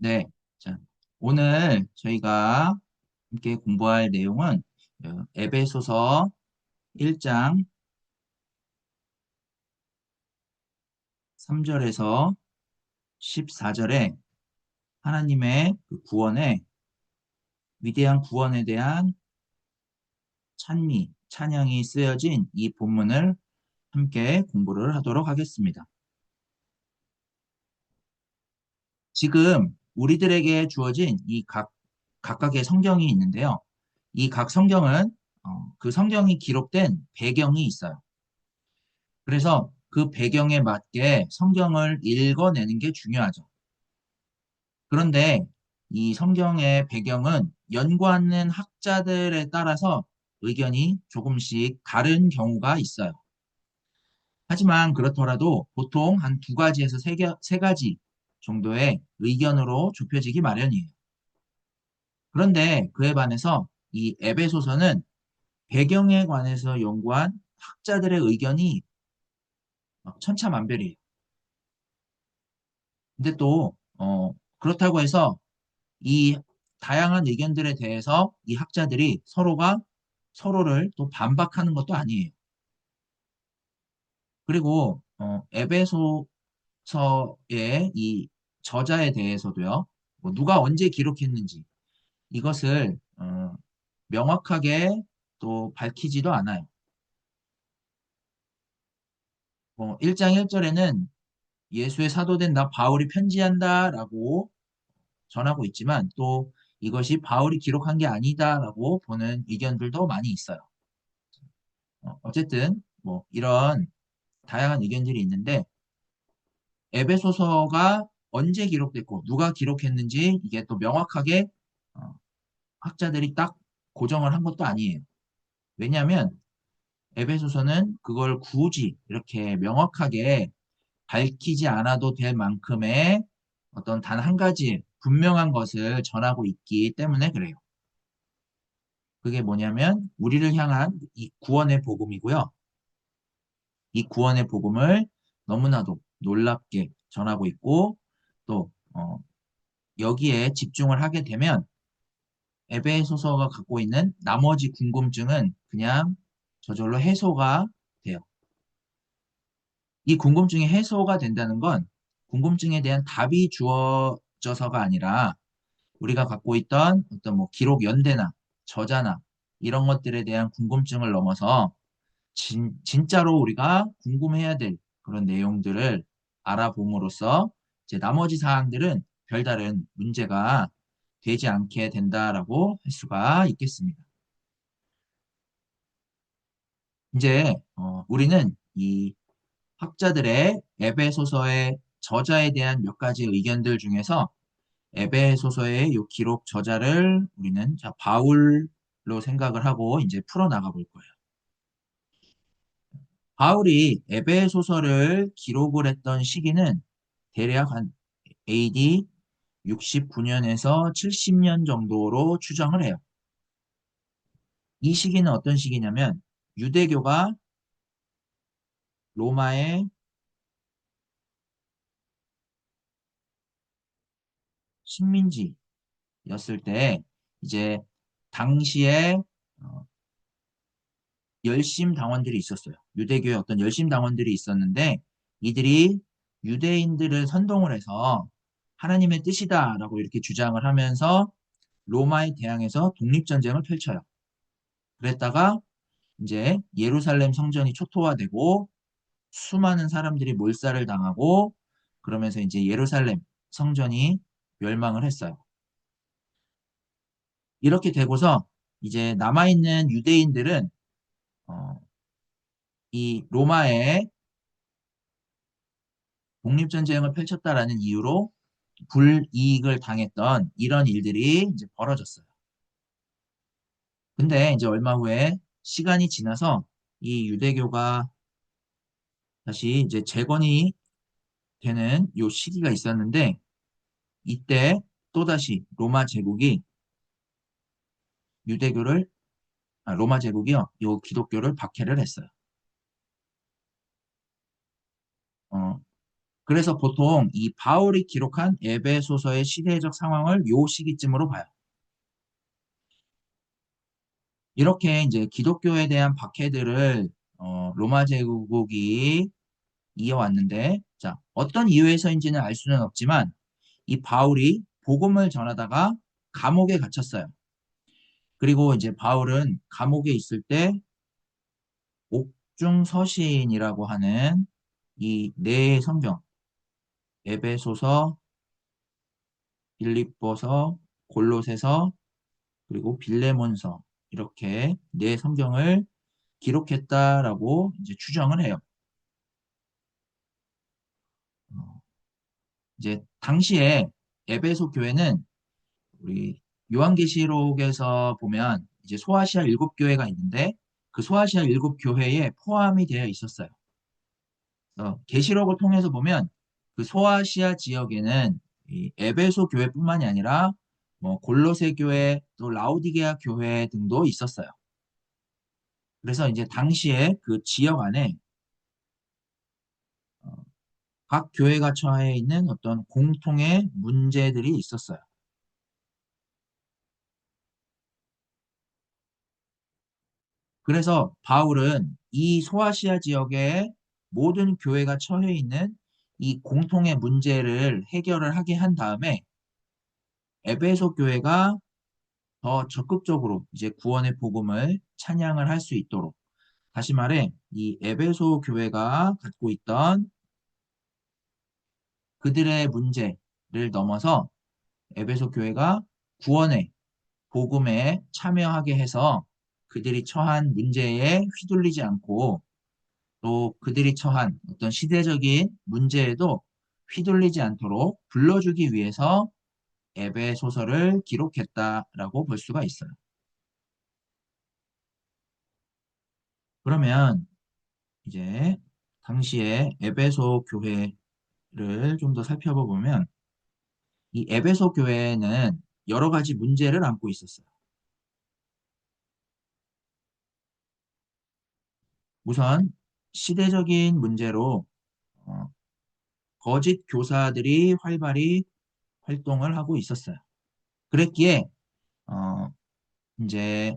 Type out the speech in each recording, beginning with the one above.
네. 자, 오늘 저희가 함께 공부할 내용은 에베소서 1장 3절에서 14절에 하나님의 그 구원의 위대한 구원에 대한 찬양이 쓰여진 이 본문을 함께 공부를 하도록 하겠습니다. 지금 우리들에게 주어진 각각의 성경이 있는데요. 이 각 성경은 그 성경이 기록된 배경이 있어요. 그래서 그 배경에 맞게 성경을 읽어내는 게 중요하죠. 그런데 이 성경의 배경은 연구하는 학자들에 따라서 의견이 조금씩 다른 경우가 있어요. 하지만 그렇더라도 보통 한 두 가지에서 세 가지 정도의 의견으로 좁혀지기 마련이에요. 그런데 그에 반해서 이 에베소서는 배경에 관해서 연구한 학자들의 의견이 막 천차만별이에요. 근데 또 그렇다고 해서 이 다양한 의견들에 대해서 이 학자들이 서로가 서로를 또 반박하는 것도 아니에요. 그리고 에베소서의 이 저자에 대해서도요. 뭐 누가 언제 기록했는지 이것을 명확하게 또 밝히지도 않아요. 뭐 1장 1절에는 예수의 사도된 나 바울이 편지한다라고 전하고 있지만 또 이것이 바울이 기록한 게 아니다라고 보는 의견들도 많이 있어요. 어쨌든 뭐 이런 다양한 의견들이 있는데 에베소서가 언제 기록됐고 누가 기록했는지 이게 또 명확하게 어, 학자들이 딱 고정을 한 것도 아니에요. 왜냐하면 에베소서는 그걸 굳이 이렇게 명확하게 밝히지 않아도 될 만큼의 어떤 단 한 가지 분명한 것을 전하고 있기 때문에 그래요. 그게 뭐냐면 우리를 향한 이 구원의 복음이고요. 이 구원의 복음을 너무나도 놀랍게 전하고 있고 또 여기에 집중을 하게 되면 에베소서가 갖고 있는 나머지 궁금증은 그냥 저절로 해소가 돼요. 이 궁금증이 해소가 된다는 건 궁금증에 대한 답이 주어져서가 아니라 우리가 갖고 있던 어떤 뭐 기록 연대나 저자나 이런 것들에 대한 궁금증을 넘어서 진짜로 우리가 궁금해야 될 그런 내용들을 알아봄으로써 이제 나머지 사항들은 별다른 문제가 되지 않게 된다라고 할 수가 있겠습니다. 이제 우리는 이 학자들의 에베소서의 저자에 대한 몇 가지 의견들 중에서 에베소서의 이 기록 저자를 우리는 자 바울로 생각을 하고 이제 풀어나가 볼 거예요. 바울이 에베소서를 기록을 했던 시기는 대략 한 AD 69년에서 70년 정도로 추정을 해요. 이 시기는 어떤 시기냐면 유대교가 로마의 식민지였을 때 이제 당시에 어, 열심 당원들이 있었어요. 유대교의 어떤 열심 당원들이 있었는데 이들이 유대인들을 선동을 해서 하나님의 뜻이다라고 이렇게 주장을 하면서 로마에 대항해서 독립전쟁을 펼쳐요. 그랬다가 이제 예루살렘 성전이 초토화되고 수많은 사람들이 몰살을 당하고 그러면서 이제 예루살렘 성전이 멸망을 했어요. 이렇게 되고서 이제 남아있는 유대인들은 어, 이 로마에 독립전쟁을 펼쳤다라는 이유로 불이익을 당했던 이런 일들이 이제 벌어졌어요. 근데 이제 얼마 후에 시간이 지나서 이 유대교가 다시 이제 재건이 되는 요 시기가 있었는데 이때 또다시 유대교를 로마 제국이요 요 기독교를 박해를 했어요. 어, 그래서 보통 이 바울이 기록한 에베소서의 시대적 상황을 요 시기쯤으로 봐요. 이렇게 이제 기독교에 대한 박해들을 로마 제국이 이어왔는데, 자, 어떤 이유에서인지는 알 수는 없지만 이 바울이 복음을 전하다가 감옥에 갇혔어요. 그리고 이제 바울은 감옥에 있을 때 옥중서신이라고 하는 이 네 성경, 에베소서, 빌립보서, 골로새서, 그리고 빌레몬서, 이렇게 네 성경을 기록했다라고 이제 추정을 해요. 어, 이제 당시에 에베소 교회는 우리 요한계시록에서 보면 이제 소아시아 7교회가 있는데 그 소아시아 7교회에 포함이 되어 있었어요. 계시록을 통해서 보면 그 소아시아 지역에는 이 에베소 교회뿐만이 아니라 뭐 골로새 교회 또 라오디게아 교회 등도 있었어요. 그래서 이제 당시에 그 지역 안에 어, 각 교회가 처해 있는 어떤 공통의 문제들이 있었어요. 그래서 바울은 이 소아시아 지역의 모든 교회가 처해 있는 이 공통의 문제를 해결을 하게 한 다음에 에베소 교회가 더 적극적으로 이제 구원의 복음을 찬양을 할 수 있도록, 다시 말해 이 에베소 교회가 갖고 있던 그들의 문제를 넘어서 에베소 교회가 구원의 복음에 참여하게 해서 그들이 처한 문제에 휘둘리지 않고 또 그들이 처한 어떤 시대적인 문제에도 휘둘리지 않도록 불러주기 위해서 에베소서를 기록했다라고 볼 수가 있어요. 그러면 이제 당시에 에베소 교회를 좀 더 살펴보면 이 에베소 교회는 여러 가지 문제를 안고 있었어요. 우선 시대적인 문제로 어, 거짓 교사들이 활발히 활동을 하고 있었어요. 그랬기에 어, 이제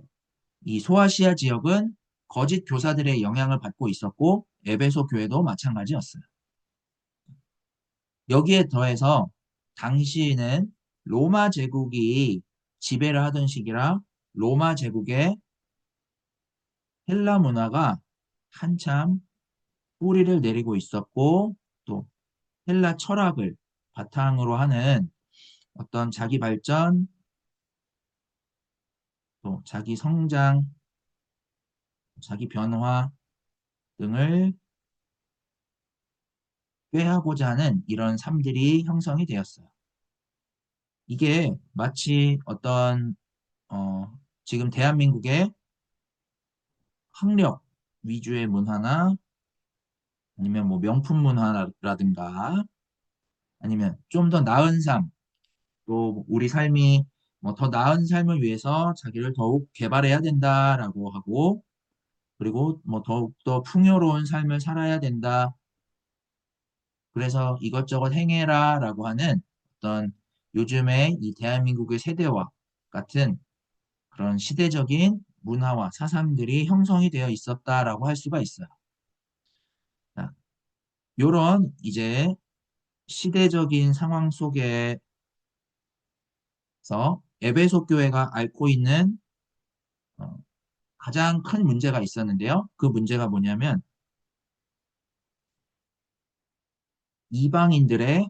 이 소아시아 지역은 거짓 교사들의 영향을 받고 있었고 에베소 교회도 마찬가지였어요. 여기에 더해서 당시에는 로마 제국이 지배를 하던 시기라 로마 제국의 헬라 문화가 한참 뿌리를 내리고 있었고 또 헬라 철학을 바탕으로 하는 어떤 자기 발전, 또 자기 성장, 자기 변화 등을 꾀하고자 하는 이런 삶들이 형성이 되었어요. 이게 마치 어떤 지금 대한민국의 학력 위주의 문화나 아니면 뭐 명품 문화라든가 아니면 좀 더 나은 삶, 또 우리 삶이 뭐 더 나은 삶을 위해서 자기를 더욱 개발해야 된다라고 하고 그리고 뭐 더욱더 풍요로운 삶을 살아야 된다. 그래서 이것저것 행해라라고 하는 어떤 요즘의 이 대한민국의 세대와 같은 그런 시대적인 문화와 사상들이 형성이 되어 있었다라고 할 수가 있어요. 자, 요런 이제 시대적인 상황 속에서 에베소 교회가 앓고 있는 어, 가장 큰 문제가 있었는데요. 그 문제가 뭐냐면 이방인들의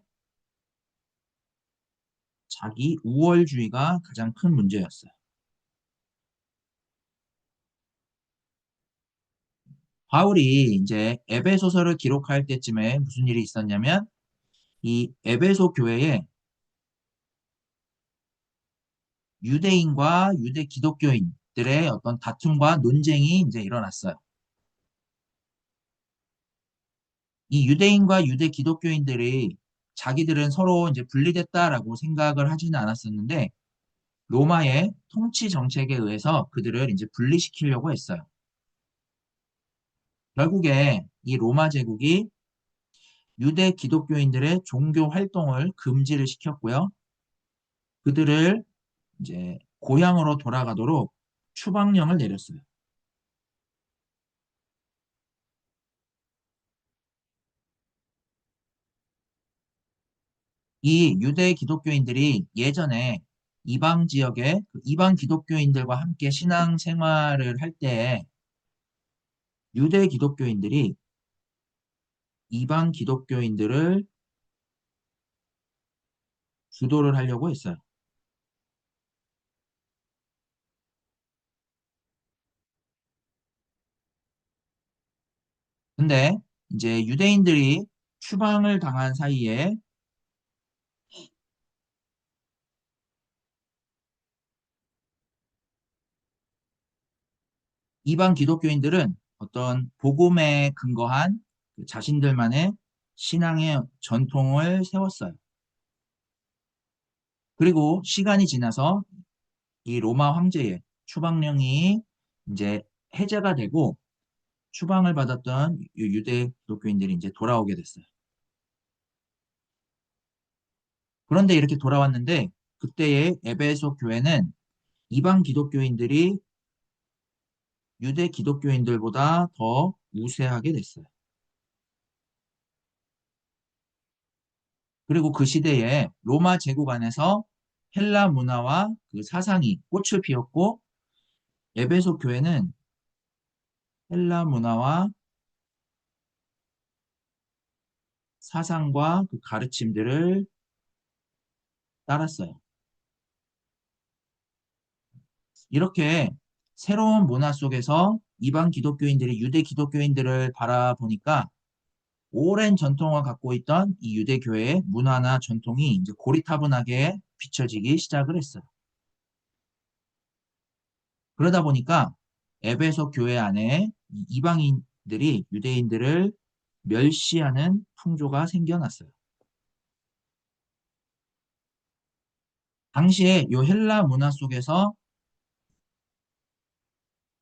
자기 우월주의가 가장 큰 문제였어요. 바울이 이제 에베소서를 기록할 때쯤에 무슨 일이 있었냐면 이 에베소 교회에 유대인과 유대 기독교인들의 어떤 다툼과 논쟁이 이제 일어났어요. 이 유대인과 유대 기독교인들이 자기들은 서로 이제 분리됐다라고 생각을 하지는 않았었는데 로마의 통치 정책에 의해서 그들을 이제 분리시키려고 했어요. 결국에 이 로마 제국이 유대 기독교인들의 종교 활동을 금지를 시켰고요. 그들을 이제 고향으로 돌아가도록 추방령을 내렸어요. 이 유대 기독교인들이 예전에 이방 지역의 그 이방 기독교인들과 함께 신앙 생활을 할 때 유대 기독교인들이 이방 기독교인들을 주도를 하려고 했어요. 근데 이제 유대인들이 추방을 당한 사이에 이방 기독교인들은 어떤 복음에 근거한 그 자신들만의 신앙의 전통을 세웠어요. 그리고 시간이 지나서 이 로마 황제의 추방령이 이제 해제가 되고 추방을 받았던 유대 기독교인들이 이제 돌아오게 됐어요. 그런데 이렇게 돌아왔는데 그때의 에베소 교회는 이방 기독교인들이 유대 기독교인들보다 더 우세하게 됐어요. 그리고 그 시대에 로마 제국 안에서 헬라 문화와 그 사상이 꽃을 피웠고 에베소 교회는 헬라 문화와 사상과 그 가르침들을 따랐어요. 이렇게 새로운 문화 속에서 이방 기독교인들이 유대 기독교인들을 바라보니까 오랜 전통을 갖고 있던 이 유대 교회의 문화나 전통이 이제 고리타분하게 비춰지기 시작을 했어요. 그러다 보니까 에베소 교회 안에 이 이방인들이 유대인들을 멸시하는 풍조가 생겨났어요. 당시에 요 헬라 문화 속에서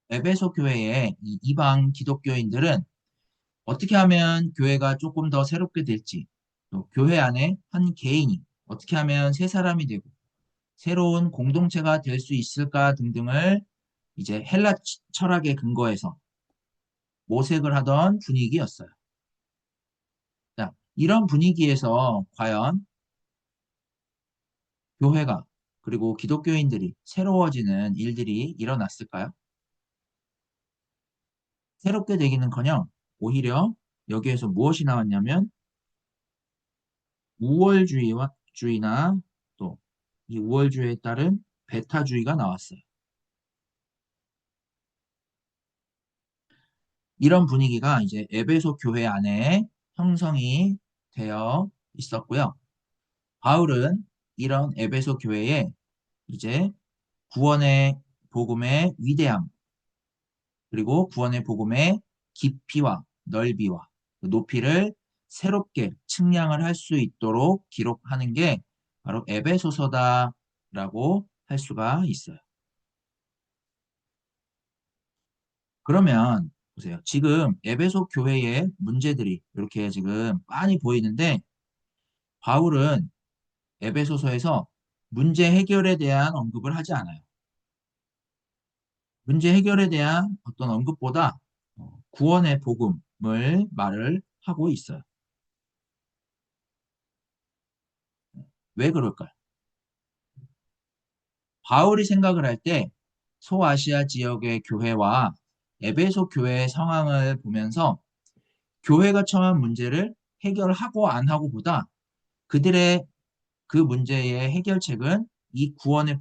에베소 교회의 이 이방 기독교인들은 어떻게 하면 교회가 조금 더 새롭게 될지, 또 교회 안에 한 개인이 어떻게 하면 새 사람이 되고 새로운 공동체가 될 수 있을까 등등을 이제 헬라 철학의 근거에서 모색을 하던 분위기였어요. 자, 이런 분위기에서 과연 교회가 그리고 기독교인들이 새로워지는 일들이 일어났을까요? 새롭게 되기는커녕 오히려 여기에서 무엇이 나왔냐면 우월주의와 주의나 또 이 우월주의에 따른 배타주의가 나왔어요. 이런 분위기가 이제 에베소 교회 안에 형성이 되어 있었고요. 바울은 이런 에베소 교회에 이제 구원의 복음의 위대함, 그리고 구원의 복음의 깊이와 넓이와 그 높이를 새롭게 측량을 할 수 있도록 기록하는 게 바로 에베소서다라고 할 수가 있어요. 그러면 보세요. 지금 에베소 교회의 문제들이 이렇게 지금 많이 보이는데 바울은 에베소서에서 문제 해결에 대한 언급을 하지 않아요. 문제 해결에 대한 어떤 언급보다 구원의 복음을 말을 하고 있어요. 왜 그럴까요? 바울이 생각을 할 때 소아시아 지역의 교회와 에베소 교회의 상황을 보면서 교회가 처한 문제를 해결하고 안 하고보다 그들의 그 문제의 해결책은 이 구원의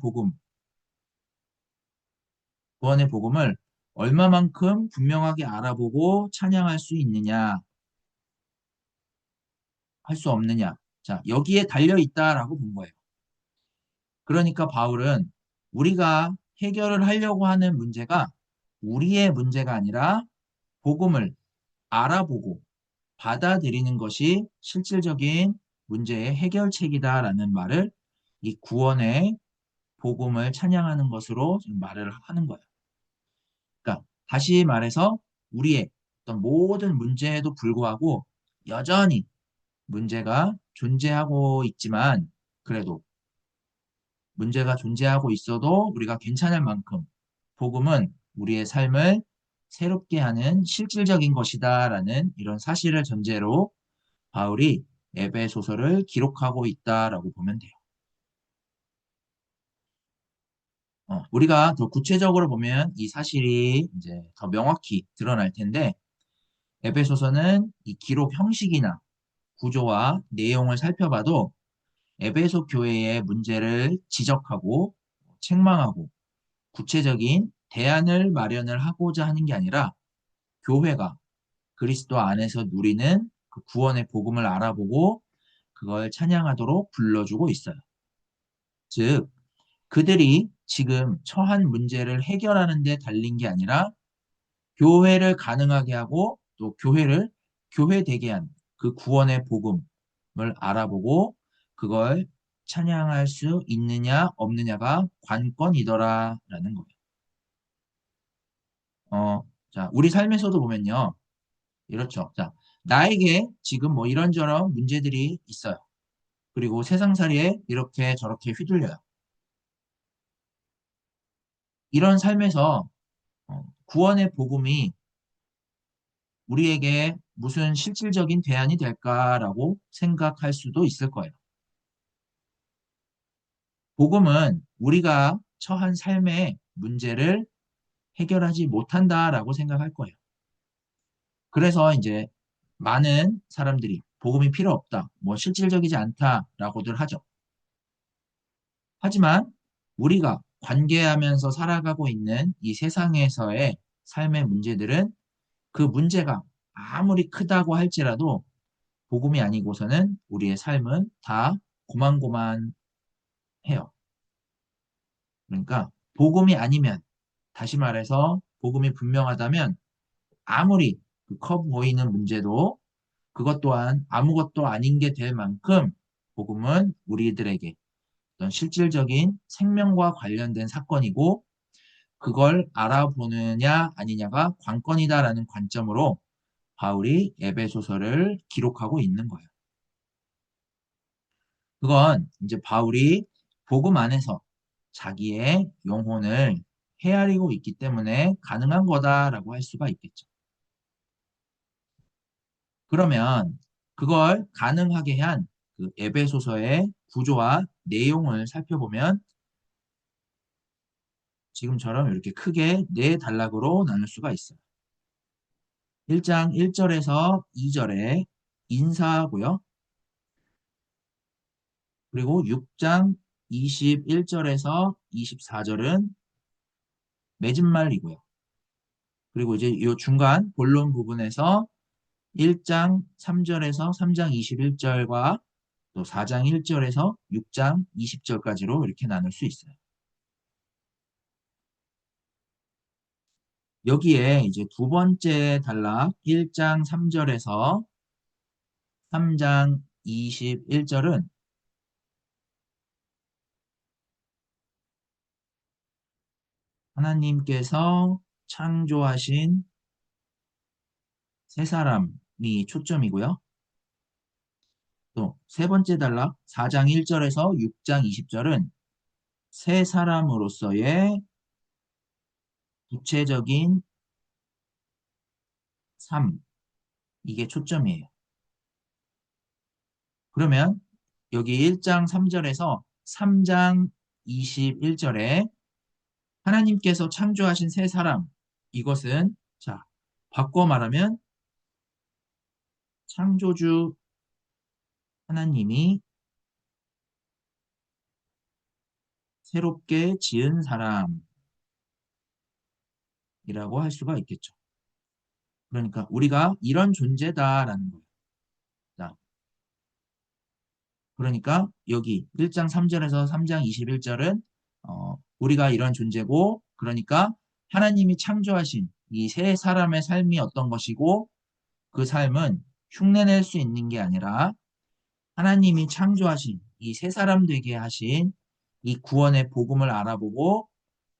복음을 얼마만큼 분명하게 알아보고 찬양할 수 있느냐, 할 수 없느냐. 자, 여기에 달려 있다라고 본 거예요. 그러니까 바울은 우리가 해결을 하려고 하는 문제가 우리의 문제가 아니라 복음을 알아보고 받아들이는 것이 실질적인 문제의 해결책이다라는 말을 이 구원의 복음을 찬양하는 것으로 지금 말을 하는 거예요. 그러니까 다시 말해서 우리의 어떤 모든 문제에도 불구하고 여전히 문제가 존재하고 있지만 그래도 문제가 존재하고 있어도 우리가 괜찮을 만큼 복음은 우리의 삶을 새롭게 하는 실질적인 것이다라는 이런 사실을 전제로 바울이 에베소서를 기록하고 있다라고 보면 돼요. 우리가 더 구체적으로 보면 이 사실이 이제 더 명확히 드러날 텐데 에베소서는 이 기록 형식이나 구조와 내용을 살펴봐도 에베소 교회의 문제를 지적하고 책망하고 구체적인 대안을 마련을 하고자 하는 게 아니라 교회가 그리스도 안에서 누리는 그 구원의 복음을 알아보고 그걸 찬양하도록 불러주고 있어요. 즉, 그들이 지금 처한 문제를 해결하는 데 달린 게 아니라 교회를 가능하게 하고 또 교회를 교회되게 한 그 구원의 복음을 알아보고 그걸 찬양할 수 있느냐 없느냐가 관건이더라라는 거예요. 자, 우리 삶에서도 보면요. 이렇죠. 자, 나에게 지금 뭐 이런저런 문제들이 있어요. 그리고 세상살이에 이렇게 저렇게 휘둘려요. 이런 삶에서 구원의 복음이 우리에게 무슨 실질적인 대안이 될까라고 생각할 수도 있을 거예요. 복음은 우리가 처한 삶의 문제를 해결하지 못한다라고 생각할 거예요. 그래서 이제 많은 사람들이 복음이 필요 없다, 뭐 실질적이지 않다라고들 하죠. 하지만 우리가 관계하면서 살아가고 있는 이 세상에서의 삶의 문제들은 그 문제가 아무리 크다고 할지라도 복음이 아니고서는 우리의 삶은 다 고만고만해요. 그러니까 복음이 아니면 다시 말해서 복음이 분명하다면 아무리 그 커 보이는 문제도 그것 또한 아무것도 아닌 게 될 만큼 복음은 우리들에게 어떤 실질적인 생명과 관련된 사건이고 그걸 알아보느냐 아니냐가 관건이다라는 관점으로 바울이 에베소서를 기록하고 있는 거예요. 그건 이제 바울이 복음 안에서 자기의 영혼을 헤아리고 있기 때문에 가능한 거다라고 할 수가 있겠죠. 그러면 그걸 가능하게 한 그 에베소서의 구조와 내용을 살펴보면 지금처럼 이렇게 크게 네 단락으로 나눌 수가 있어요. 1장 1절에서 2절에 인사하고요. 그리고 6장 21절에서 24절은 맺은 말이고요. 그리고 이제 이 중간 본론 부분에서 1장 3절에서 3장 21절과 또 4장 1절에서 6장 20절까지로 이렇게 나눌 수 있어요. 여기에 이제 두 번째 단락 1장 3절에서 3장 21절은 하나님께서 창조하신 세 사람이 초점이고요. 또 세 번째 단락 4장 1절에서 6장 20절은 세 사람으로서의 구체적인 삶, 이게 초점이에요. 그러면 여기 1장 3절에서 3장 21절에 하나님께서 창조하신 세 사람, 이것은 자, 바꿔 말하면 창조주 하나님이 새롭게 지은 사람이라고 할 수가 있겠죠. 그러니까 우리가 이런 존재다라는 거예요. 자, 그러니까 여기 1장 3절에서 3장 21절은 우리가 이런 존재고 그러니까 하나님이 창조하신 이 세 사람의 삶이 어떤 것이고 그 삶은 흉내낼 수 있는 게 아니라 하나님이 창조하신 이 세 사람 되게 하신 이 구원의 복음을 알아보고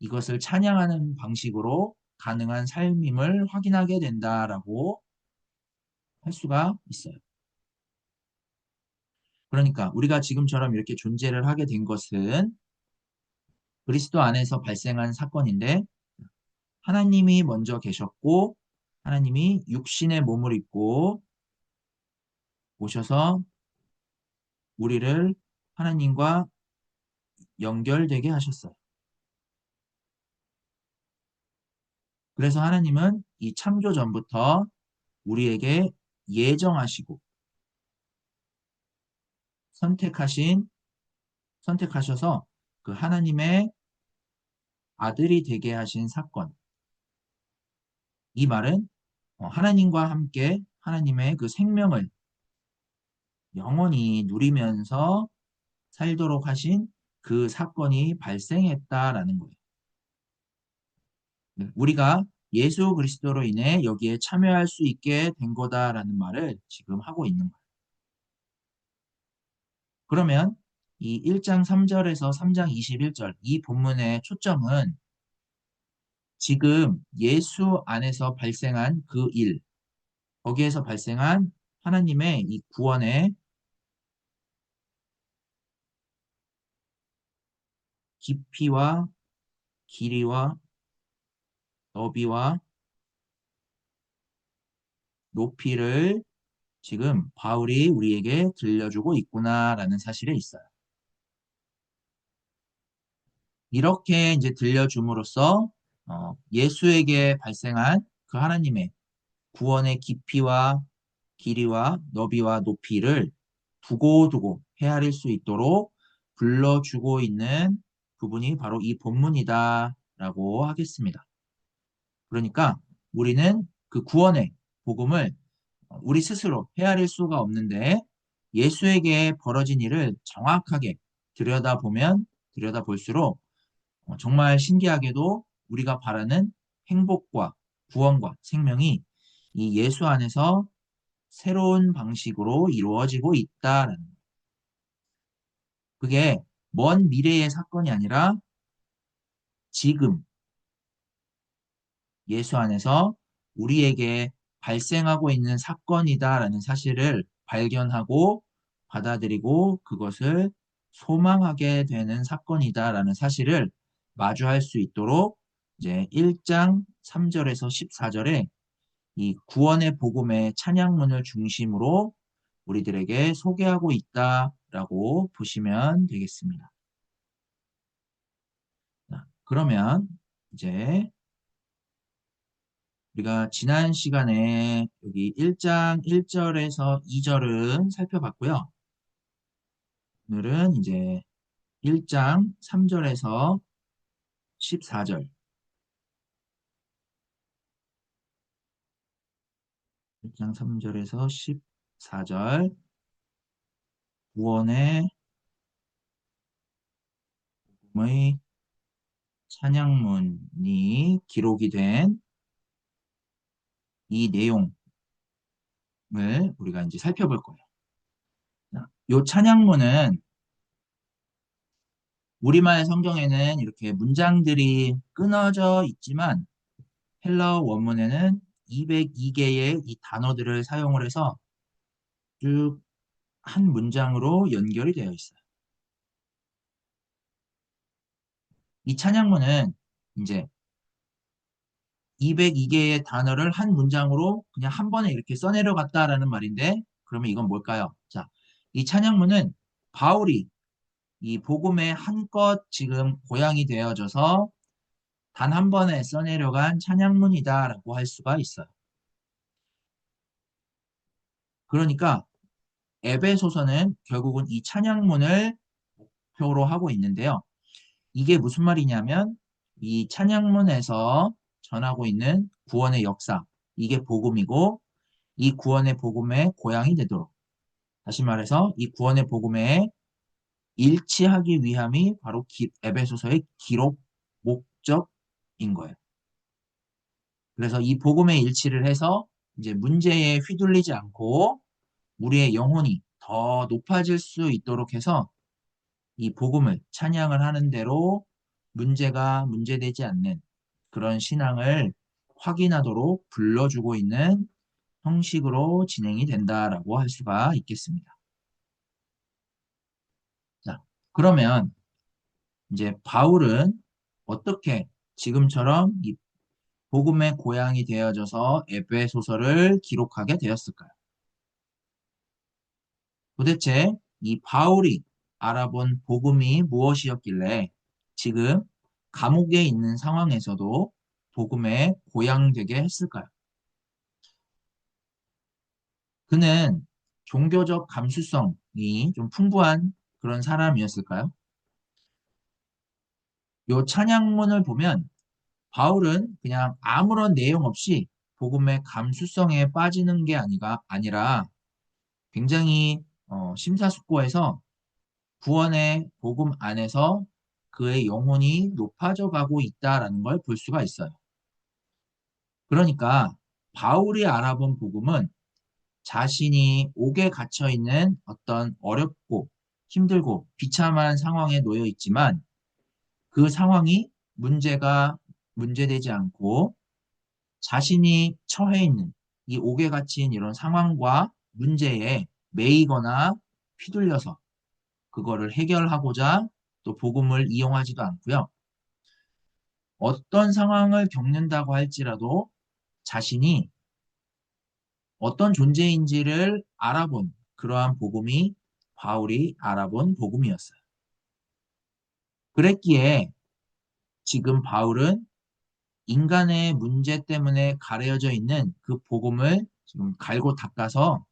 이것을 찬양하는 방식으로 가능한 삶임을 확인하게 된다라고 할 수가 있어요. 그러니까 우리가 지금처럼 이렇게 존재를 하게 된 것은 그리스도 안에서 발생한 사건인데 하나님이 먼저 계셨고 하나님이 육신의 몸을 입고 오셔서 우리를 하나님과 연결되게 하셨어요. 그래서 하나님은 이 창조 전부터 우리에게 예정하시고 선택하신 선택하셔서 그 하나님의 아들이 되게 하신 사건. 이 말은 하나님과 함께 하나님의 그 생명을 영원히 누리면서 살도록 하신 그 사건이 발생했다라는 거예요. 네, 우리가 예수 그리스도로 인해 여기에 참여할 수 있게 된 거다라는 말을 지금 하고 있는 거예요. 그러면 이 1장 3절에서 3장 21절 이 본문의 초점은 지금 예수 안에서 발생한 그 일, 거기에서 발생한 하나님의 이 구원의 깊이와 길이와 너비와 높이를 지금 바울이 우리에게 들려주고 있구나라는 사실에 있어요. 이렇게 이제 들려줌으로써 예수에게 발생한 그 하나님의 구원의 깊이와 길이와 너비와 높이를 두고두고 헤아릴 수 있도록 불러주고 있는 부분이 바로 이 본문이다라고 하겠습니다. 그러니까 우리는 그 구원의 복음을 우리 스스로 헤아릴 수가 없는데 예수에게 벌어진 일을 정확하게 들여다보면 들여다볼수록 정말 신기하게도 우리가 바라는 행복과 구원과 생명이 이 예수 안에서 새로운 방식으로 이루어지고 있다라는 거예요. 그게 먼 미래의 사건이 아니라 지금 예수 안에서 우리에게 발생하고 있는 사건이다라는 사실을 발견하고 받아들이고 그것을 소망하게 되는 사건이다라는 사실을 마주할 수 있도록 이제 1장 3절에서 14절에 이 구원의 복음의 찬양문을 중심으로 우리들에게 소개하고 있다라고 보시면 되겠습니다. 자, 그러면 이제 우리가 지난 시간에 여기 1장 1절에서 2절은 살펴봤고요. 오늘은 이제 1장 3절에서 14절, 1장 3절에서 14절 구원의 복음의 찬양문이 기록이 된 이 내용을 우리가 이제 살펴볼 거예요. 이 찬양문은 우리말 성경에는 이렇게 문장들이 끊어져 있지만 헬라어 원문에는 202개의 이 단어들을 사용을 해서 쭉 한 문장으로 연결이 되어 있어요. 이 찬양문은 이제 202개의 단어를 한 문장으로 그냥 한 번에 이렇게 써내려갔다라는 말인데 그러면 이건 뭘까요? 자, 이 찬양문은 바울이 이 복음의 한껏 지금 고양이 되어져서 단 한 번에 써내려간 찬양문이다라고 할 수가 있어요. 그러니까 에베소서는 결국은 이 찬양문을 목표로 하고 있는데요. 이게 무슨 말이냐면 이 찬양문에서 전하고 있는 구원의 역사, 이게 복음이고 이 구원의 복음의 고향이 되도록 다시 말해서 이 구원의 복음에 일치하기 위함이 바로 에베소서의 기록 목적인 거예요. 그래서 이 복음에 일치를 해서 이제 문제에 휘둘리지 않고 우리의 영혼이 더 높아질 수 있도록 해서 이 복음을 찬양을 하는 대로 문제가 문제되지 않는 그런 신앙을 확인하도록 불러주고 있는 형식으로 진행이 된다라고 할 수가 있겠습니다. 그러면 이제 바울은 어떻게 지금처럼 이 복음의 고향이 되어져서 에베소서를 기록하게 되었을까요? 도대체 이 바울이 알아본 복음이 무엇이었길래 지금 감옥에 있는 상황에서도 복음의 고향 되게 했을까요? 그는 종교적 감수성이 좀 풍부한 그런 사람이었을까요? 요 찬양문을 보면 바울은 그냥 아무런 내용 없이 복음의 감수성에 빠지는 게 아니라 굉장히 심사숙고해서 구원의 복음 안에서 그의 영혼이 높아져 가고 있다라는 걸 볼 수가 있어요. 그러니까 바울이 알아본 복음은 자신이 옥에 갇혀 있는 어떤 어렵고 힘들고 비참한 상황에 놓여 있지만 그 상황이 문제되지 않고 자신이 처해 있는 이 옥에 갇힌 이런 상황과 문제에 매이거나 휘둘려서 그거를 해결하고자 또 복음을 이용하지도 않고요. 어떤 상황을 겪는다고 할지라도 자신이 어떤 존재인지를 알아본 그러한 복음이 바울이 알아본 복음이었어요. 그랬기에 지금 바울은 인간의 문제 때문에 가려져 있는 그 복음을 지금 갈고 닦아서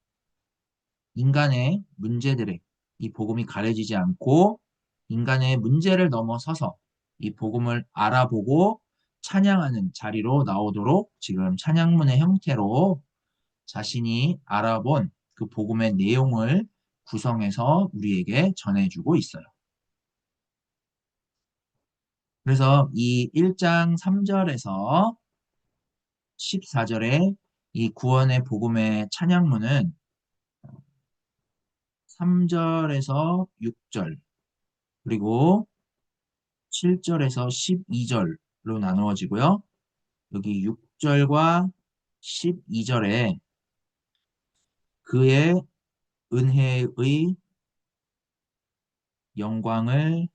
인간의 문제들에 이 복음이 가려지지 않고 인간의 문제를 넘어서서 이 복음을 알아보고 찬양하는 자리로 나오도록 지금 찬양문의 형태로 자신이 알아본 그 복음의 내용을 구성해서 우리에게 전해주고 있어요. 그래서 이 1장 3절에서 14절에 이 구원의 복음의 찬양문은 3절에서 6절 그리고 7절에서 12절로 나누어지고요. 여기 6절과 12절에 그의 은혜의 영광을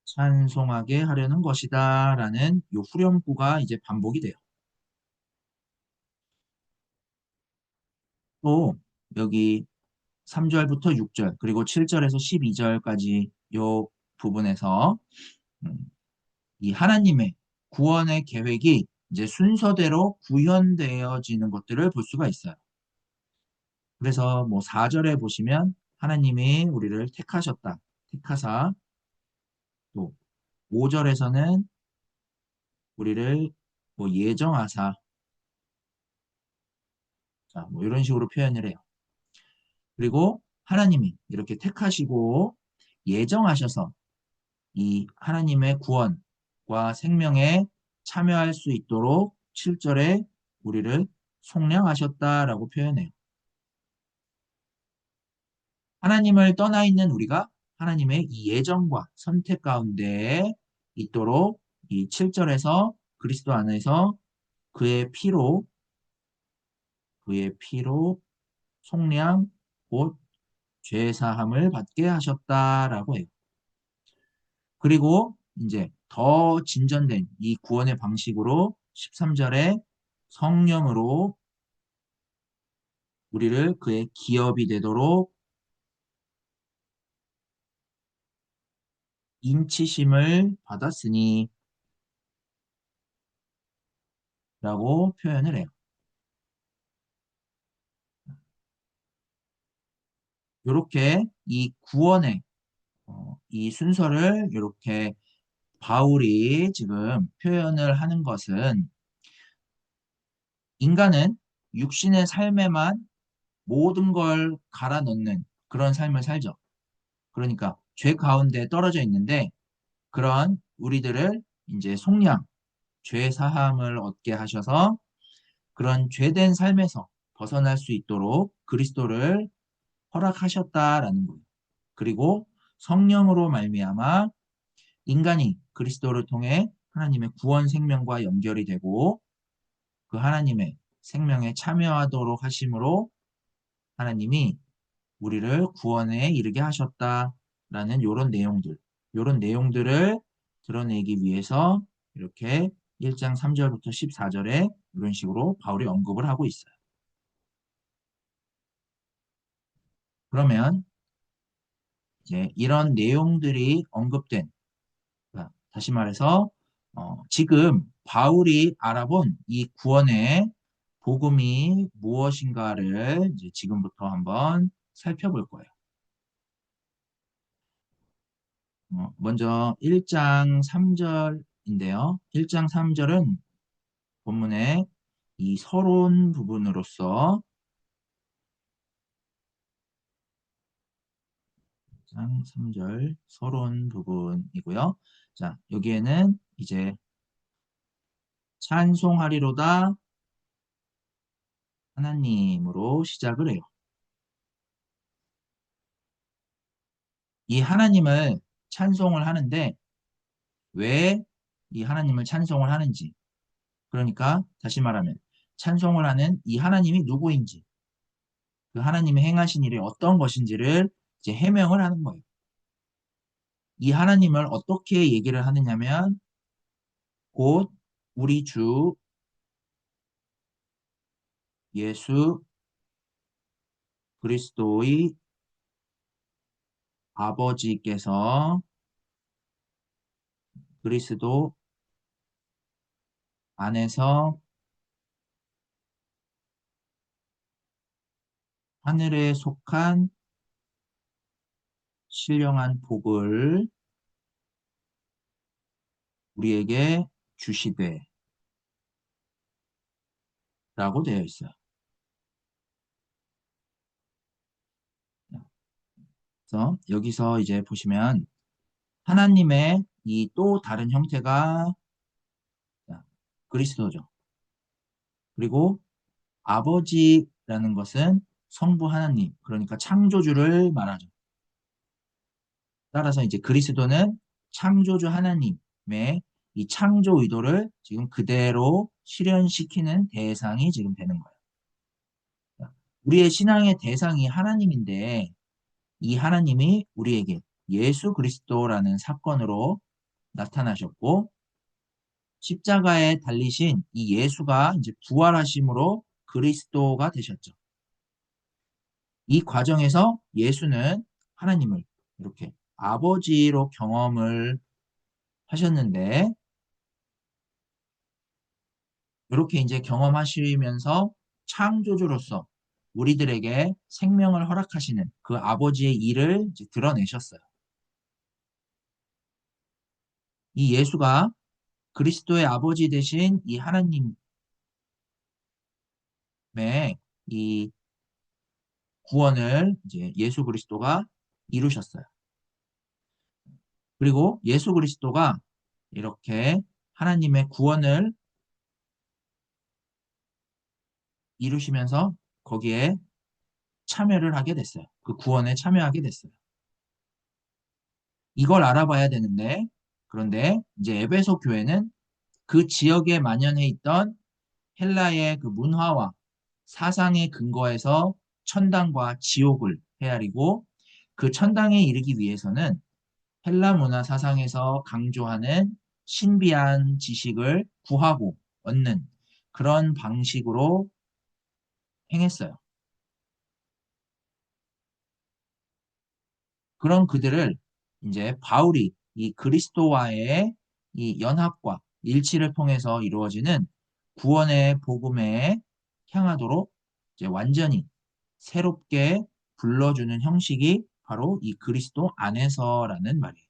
찬송하게 하려는 것이다 라는 요 후렴구가 이제 반복이 돼요. 또 여기 3절부터 6절 그리고 7절에서 12절까지 요 부분에서 이 하나님의 구원의 계획이 이제 순서대로 구현되어지는 것들을 볼 수가 있어요. 그래서 뭐 4절에 보시면 하나님이 우리를 택하셨다. 택하사 또 5절에서는 우리를 뭐 예정하사 자, 뭐 이런 식으로 표현을 해요. 그리고 하나님이 이렇게 택하시고 예정하셔서 이 하나님의 구원과 생명에 참여할 수 있도록 7절에 우리를 속량하셨다라고 표현해요. 하나님을 떠나 있는 우리가 하나님의 이 예정과 선택 가운데 있도록 이 7절에서 그리스도 안에서 그의 피로 속량 곧 죄사함을 받게 하셨다라고 해요. 그리고 이제 더 진전된 이 구원의 방식으로 13절에 성령으로 우리를 그의 기업이 되도록 인치심을 받았으니 라고 표현을 해요. 이렇게 이 구원의 이 순서를 이렇게 바울이 지금 표현을 하는 것은 인간은 육신의 삶에만 모든 걸 갈아 넣는 그런 삶을 살죠. 그러니까 죄 가운데 떨어져 있는데 그런 우리들을 이제 속량, 죄 사함을 얻게 하셔서 그런 죄된 삶에서 벗어날 수 있도록 그리스도를 허락하셨다라는 거예요. 그리고 성령으로 말미암아 인간이 그리스도를 통해 하나님의 구원 생명과 연결이 되고 그 하나님의 생명에 참여하도록 하심으로 하나님이 우리를 구원에 이르게 하셨다라는 요런 내용들을 드러내기 위해서 이렇게 1장 3절부터 14절에 이런 식으로 바울이 언급을 하고 있어요. 그러면 이제 이런 내용들이 언급된, 다시 말해서 지금 바울이 알아본 이 구원의 복음이 무엇인가를 이제 지금부터 한번 살펴볼 거예요. 먼저 1장 3절인데요. 1장 3절은 본문의 이 서론 부분으로서 1장 3절 서론 부분이고요. 자, 여기에는 이제 찬송하리로다 하나님으로 시작을 해요. 이 하나님을 찬송을 하는데 왜 이 하나님을 찬송을 하는지, 그러니까 다시 말하면 찬송을 하는 이 하나님이 누구인지, 그 하나님이 행하신 일이 어떤 것인지를 이제 해명을 하는 거예요. 이 하나님을 어떻게 얘기를 하느냐면 곧 우리 주 예수 그리스도의 아버지께서 그리스도 안에서 하늘에 속한 신령한 복을 우리에게 주시되 라고 되어 있어요. 그래서 여기서 이제 보시면 하나님의 이 또 다른 형태가 그리스도죠. 그리고 아버지라는 것은 성부 하나님, 그러니까 창조주를 말하죠. 따라서 이제 그리스도는 창조주 하나님의 이 창조 의도를 지금 그대로 실현시키는 대상이 지금 되는 거예요. 우리의 신앙의 대상이 하나님인데 이 하나님이 우리에게 예수 그리스도라는 사건으로 나타나셨고 십자가에 달리신 이 예수가 이제 부활하심으로 그리스도가 되셨죠. 이 과정에서 예수는 하나님을 이렇게 아버지로 경험을 하셨는데 이렇게 이제 경험하시면서 창조주로서 우리들에게 생명을 허락하시는 그 아버지의 일을 이제 드러내셨어요. 이 예수가 그리스도의 아버지 되신 이 하나님의 이 구원을 이제 예수 그리스도가 이루셨어요. 그리고 예수 그리스도가 이렇게 하나님의 구원을 이루시면서 거기에 참여를 하게 됐어요. 그 구원에 참여하게 됐어요. 이걸 알아봐야 되는데, 그런데 이제 에베소 교회는 그 지역에 만연해 있던 헬라의 그 문화와 사상의 근거에서 천당과 지옥을 헤아리고 그 천당에 이르기 위해서는 헬라 문화 사상에서 강조하는 신비한 지식을 구하고 얻는 그런 방식으로 행했어요. 그런 그들을 이제 바울이 이 그리스도와의 이 연합과 일치를 통해서 이루어지는 구원의 복음에 향하도록 이제 완전히 새롭게 불러주는 형식이 바로 이 그리스도 안에서라는 말이에요.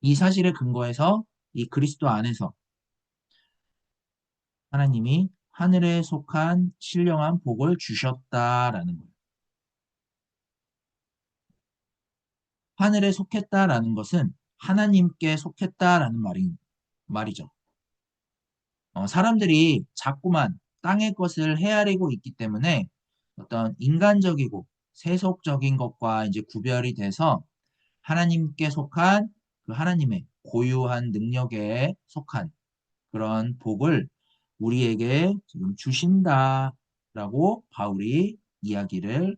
이 사실에 근거해서 이 그리스도 안에서 하나님이 하늘에 속한 신령한 복을 주셨다라는 거예요. 하늘에 속했다라는 것은 하나님께 속했다라는 말이죠. 사람들이 자꾸만 땅의 것을 헤아리고 있기 때문에 어떤 인간적이고 세속적인 것과 이제 구별이 돼서 하나님께 속한 그 하나님의 고유한 능력에 속한 그런 복을 우리에게 지금 주신다라고 바울이 이야기를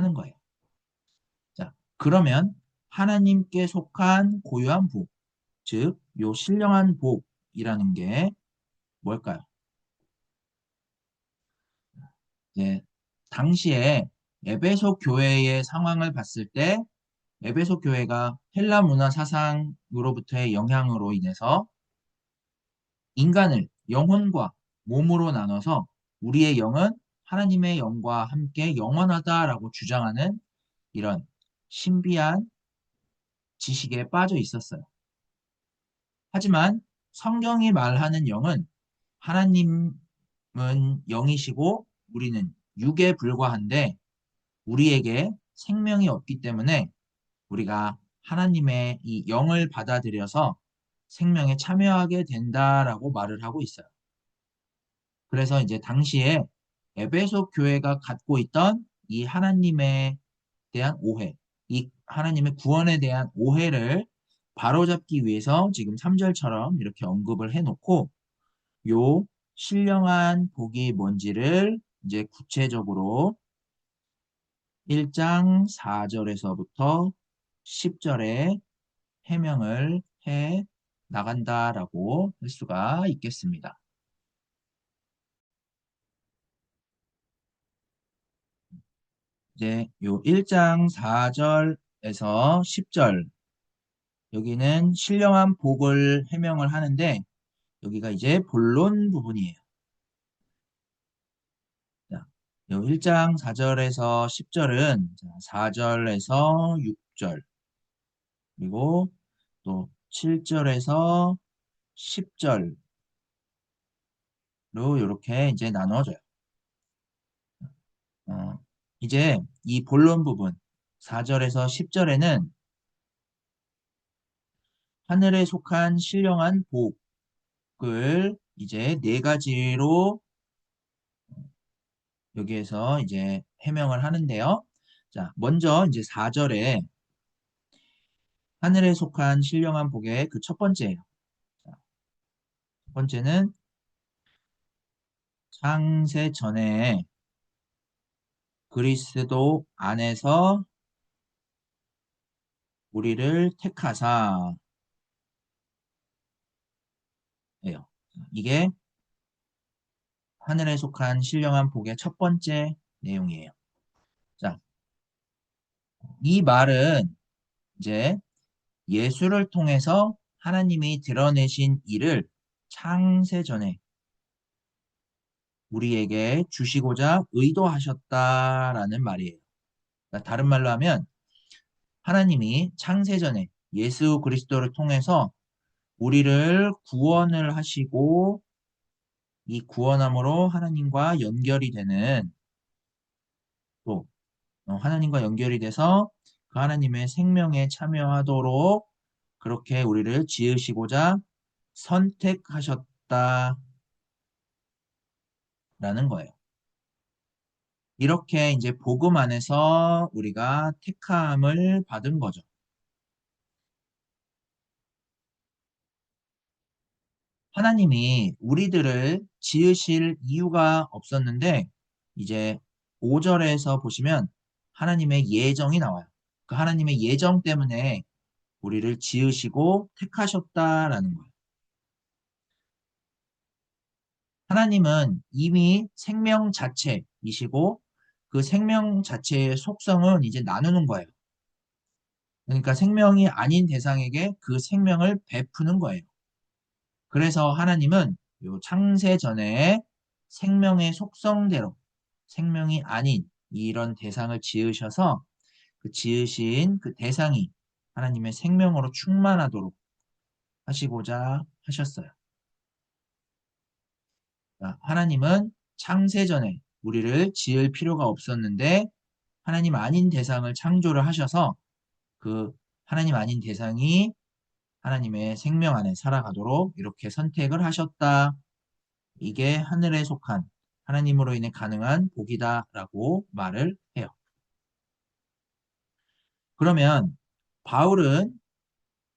하는 거예요. 자, 그러면 하나님께 속한 고유한 복, 즉, 요 신령한 복이라는 게 뭘까요? 이제 당시에 에베소 교회의 상황을 봤을 때 에베소 교회가 헬라 문화 사상으로부터의 영향으로 인해서 인간을 영혼과 몸으로 나눠서 우리의 영은 하나님의 영과 함께 영원하다라고 주장하는 이런 신비한 지식에 빠져 있었어요. 하지만 성경이 말하는 영은 하나님은 영이시고 우리는 육에 불과한데 우리에게 생명이 없기 때문에 우리가 하나님의 이 영을 받아들여서 생명에 참여하게 된다라고 말을 하고 있어요. 그래서 이제 당시에 에베소 교회가 갖고 있던 이 하나님에 대한 오해, 이 하나님의 구원에 대한 오해를 바로잡기 위해서 지금 3절처럼 이렇게 언급을 해놓고 요 신령한 복이 뭔지를 이제 구체적으로 1장 4절에서부터 10절에 해명을 해 나간다라고 할 수가 있겠습니다. 이제 요 1장 4절에서 10절 여기는 신령한 복을 해명을 하는데 여기가 이제 본론 부분이에요. 자, 요 1장 4절에서 10절은 4절에서 6절 그리고 또 7절에서 10절로 이렇게 이제 나눠져요. 어, 이제 이 본론 부분 4절에서 10절에는 하늘에 속한 신령한 복을 이제 네 가지로 여기에서 이제 해명을 하는데요. 자, 먼저 이제 4절에 하늘에 속한 신령한 복의 그 첫 번째예요. 자, 첫 번째는 창세 전에 그리스도 안에서 우리를 택하사예요. 이게 하늘에 속한 신령한 복의 첫 번째 내용이에요. 자, 이 말은 이제 예수를 통해서 하나님이 드러내신 일을 창세 전에 우리에게 주시고자 의도하셨다라는 말이에요. 그러니까 다른 말로 하면 하나님이 창세 전에 예수 그리스도를 통해서 우리를 구원을 하시고 이 구원함으로 하나님과 연결이 되는 또 하나님과 연결이 돼서 그 하나님의 생명에 참여하도록 그렇게 우리를 지으시고자 선택하셨다라는 거예요. 이렇게 이제 복음 안에서 우리가 택함을 받은 거죠. 하나님이 우리들을 지으실 이유가 없었는데 이제 5절에서 보시면 하나님의 예정이 나와요. 그 하나님의 예정 때문에 우리를 지으시고 택하셨다라는 거예요. 하나님은 이미 생명 자체이시고 그 생명 자체의 속성은 이제 나누는 거예요. 그러니까 생명이 아닌 대상에게 그 생명을 베푸는 거예요. 그래서 하나님은 요 창세 전에 생명의 속성대로 생명이 아닌 이런 대상을 지으셔서 그 지으신 그 대상이 하나님의 생명으로 충만하도록 하시고자 하셨어요. 그러니까 하나님은 창세 전에 우리를 지을 필요가 없었는데 하나님 아닌 대상을 창조를 하셔서 그 하나님 아닌 대상이 하나님의 생명 안에 살아가도록 이렇게 선택을 하셨다. 이게 하늘에 속한 하나님으로 인해 가능한 복이다라고 말을 해요. 그러면 바울은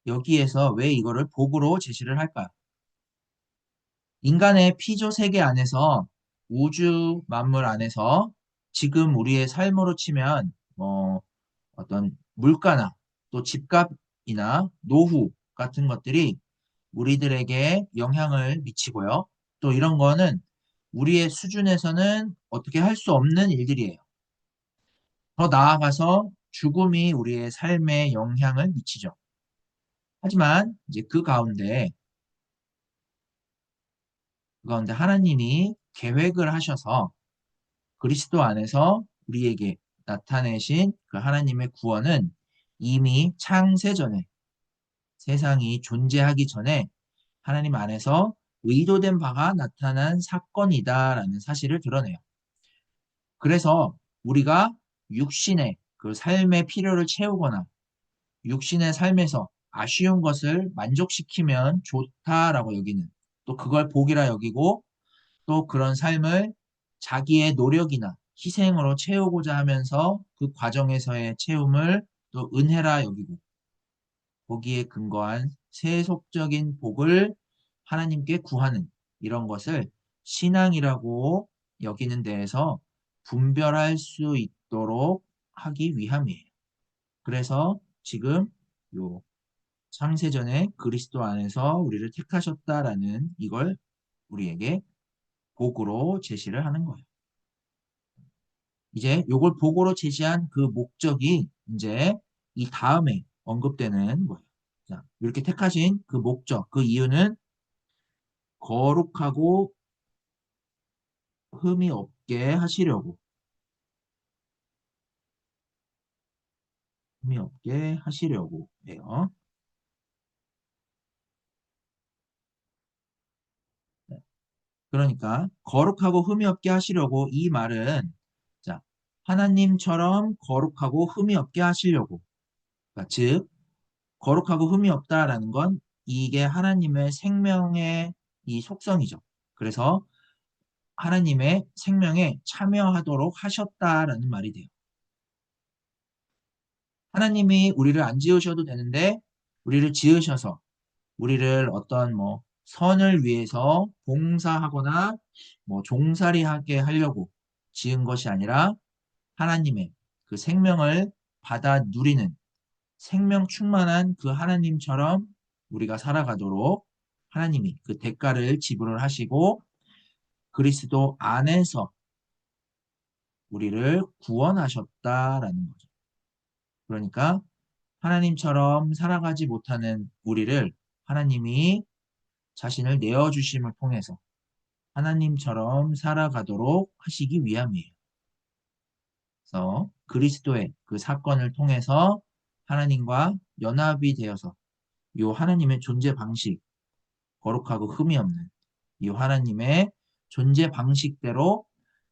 여기에서 왜 이거를 복으로 제시를 할까요? 인간의 피조 세계 안에서 우주 만물 안에서 지금 우리의 삶으로 치면 뭐 어떤 물가나 또 집값이나 노후 같은 것들이 우리들에게 영향을 미치고요. 또 이런 거는 우리의 수준에서는 어떻게 할 수 없는 일들이에요. 더 나아가서 죽음이 우리의 삶에 영향을 미치죠. 하지만 이제 그 가운데 하나님이 계획을 하셔서 그리스도 안에서 우리에게 나타내신 그 하나님의 구원은 이미 창세전에 세상이 존재하기 전에 하나님 안에서 의도된 바가 나타난 사건이다라는 사실을 드러내요. 그래서 우리가 육신의 그 삶의 필요를 채우거나 육신의 삶에서 아쉬운 것을 만족시키면 좋다라고 여기는 또 그걸 복이라 여기고 또 그런 삶을 자기의 노력이나 희생으로 채우고자 하면서 그 과정에서의 채움을 또 은혜라 여기고 거기에 근거한 세속적인 복을 하나님께 구하는 이런 것을 신앙이라고 여기는 데에서 분별할 수 있도록 하기 위함이에요. 그래서 지금 요 창세전에 그리스도 안에서 우리를 택하셨다라는 이걸 우리에게 복으로 제시를 하는 거예요. 이제 요걸 복으로 제시한 그 목적이 이제 이 다음에 언급되는 거예요. 자, 이렇게 택하신 그 목적, 그 이유는 거룩하고 흠이 없게 하시려고, 흠이 없게 하시려고 해요. 네. 그러니까 거룩하고 흠이 없게 하시려고 이 말은 자, 하나님처럼 거룩하고 흠이 없게 하시려고. 그러니까 즉 거룩하고 흠이 없다라는 건 이게 하나님의 생명의 이 속성이죠. 그래서 하나님의 생명에 참여하도록 하셨다라는 말이 돼요. 하나님이 우리를 안 지으셔도 되는데 우리를 지으셔서 우리를 어떤 뭐 선을 위해서 봉사하거나 뭐 종살이하게 하려고 지은 것이 아니라 하나님의 그 생명을 받아 누리는 생명 충만한 그 하나님처럼 우리가 살아가도록 하나님이 그 대가를 지불을 하시고 그리스도 안에서 우리를 구원하셨다라는 거죠. 그러니까 하나님처럼 살아가지 못하는 우리를 하나님이 자신을 내어주심을 통해서 하나님처럼 살아가도록 하시기 위함이에요. 그래서 그리스도의 그 사건을 통해서 하나님과 연합이 되어서 이 하나님의 존재 방식, 거룩하고 흠이 없는 이 하나님의 존재 방식대로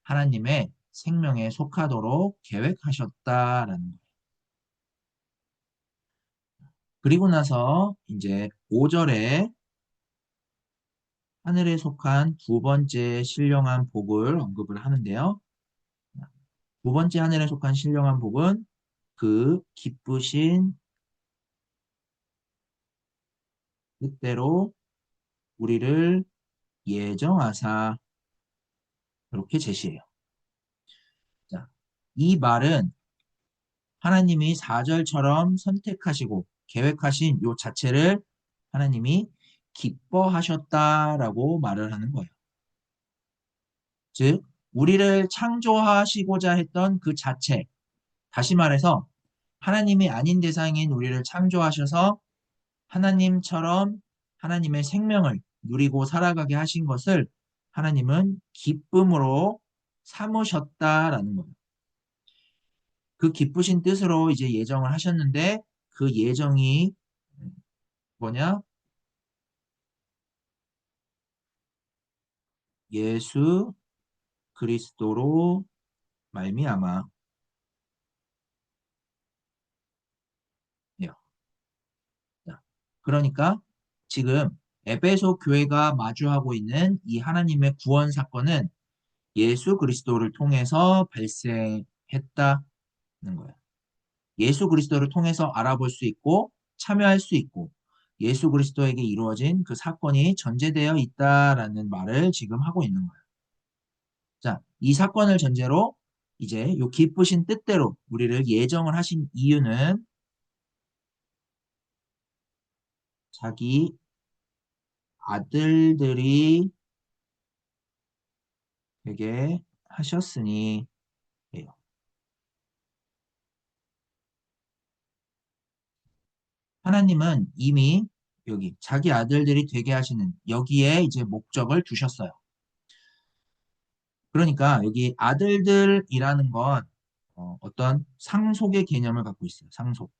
하나님의 생명에 속하도록 계획하셨다라는 거예요. 그리고 나서 이제 5절에 하늘에 속한 두 번째 신령한 복을 언급을 하는데요. 두 번째 하늘에 속한 신령한 복은 그 기쁘신 뜻대로 우리를 예정하사 이렇게 제시해요. 자, 이 말은 하나님이 4절처럼 선택하시고 계획하신 요 자체를 하나님이 기뻐하셨다라고 말을 하는 거예요. 즉, 우리를 창조하시고자 했던 그 자체, 다시 말해서 하나님이 아닌 대상인 우리를 창조하셔서 하나님처럼 하나님의 생명을 누리고 살아가게 하신 것을 하나님은 기쁨으로 삼으셨다라는 거예요. 그 기쁘신 뜻으로 이제 예정을 하셨는데 그 예정이 뭐냐? 예수 그리스도로 말미암아. 요. 자, 그러니까 지금 에베소 교회가 마주하고 있는 이 하나님의 구원 사건은 예수 그리스도를 통해서 발생했다는 거예요. 예수 그리스도를 통해서 알아볼 수 있고 참여할 수 있고 예수 그리스도에게 이루어진 그 사건이 전제되어 있다라는 말을 지금 하고 있는 거예요. 자, 이 사건을 전제로 이제 요 기쁘신 뜻대로 우리를 예정을 하신 이유는 자기 아들들이 되게 하셨으니 예요. 하나님은 이미 여기 자기 아들들이 되게 하시는 여기에 이제 목적을 두셨어요. 그러니까 여기 아들들이라는 건 어떤 상속의 개념을 갖고 있어요. 상속.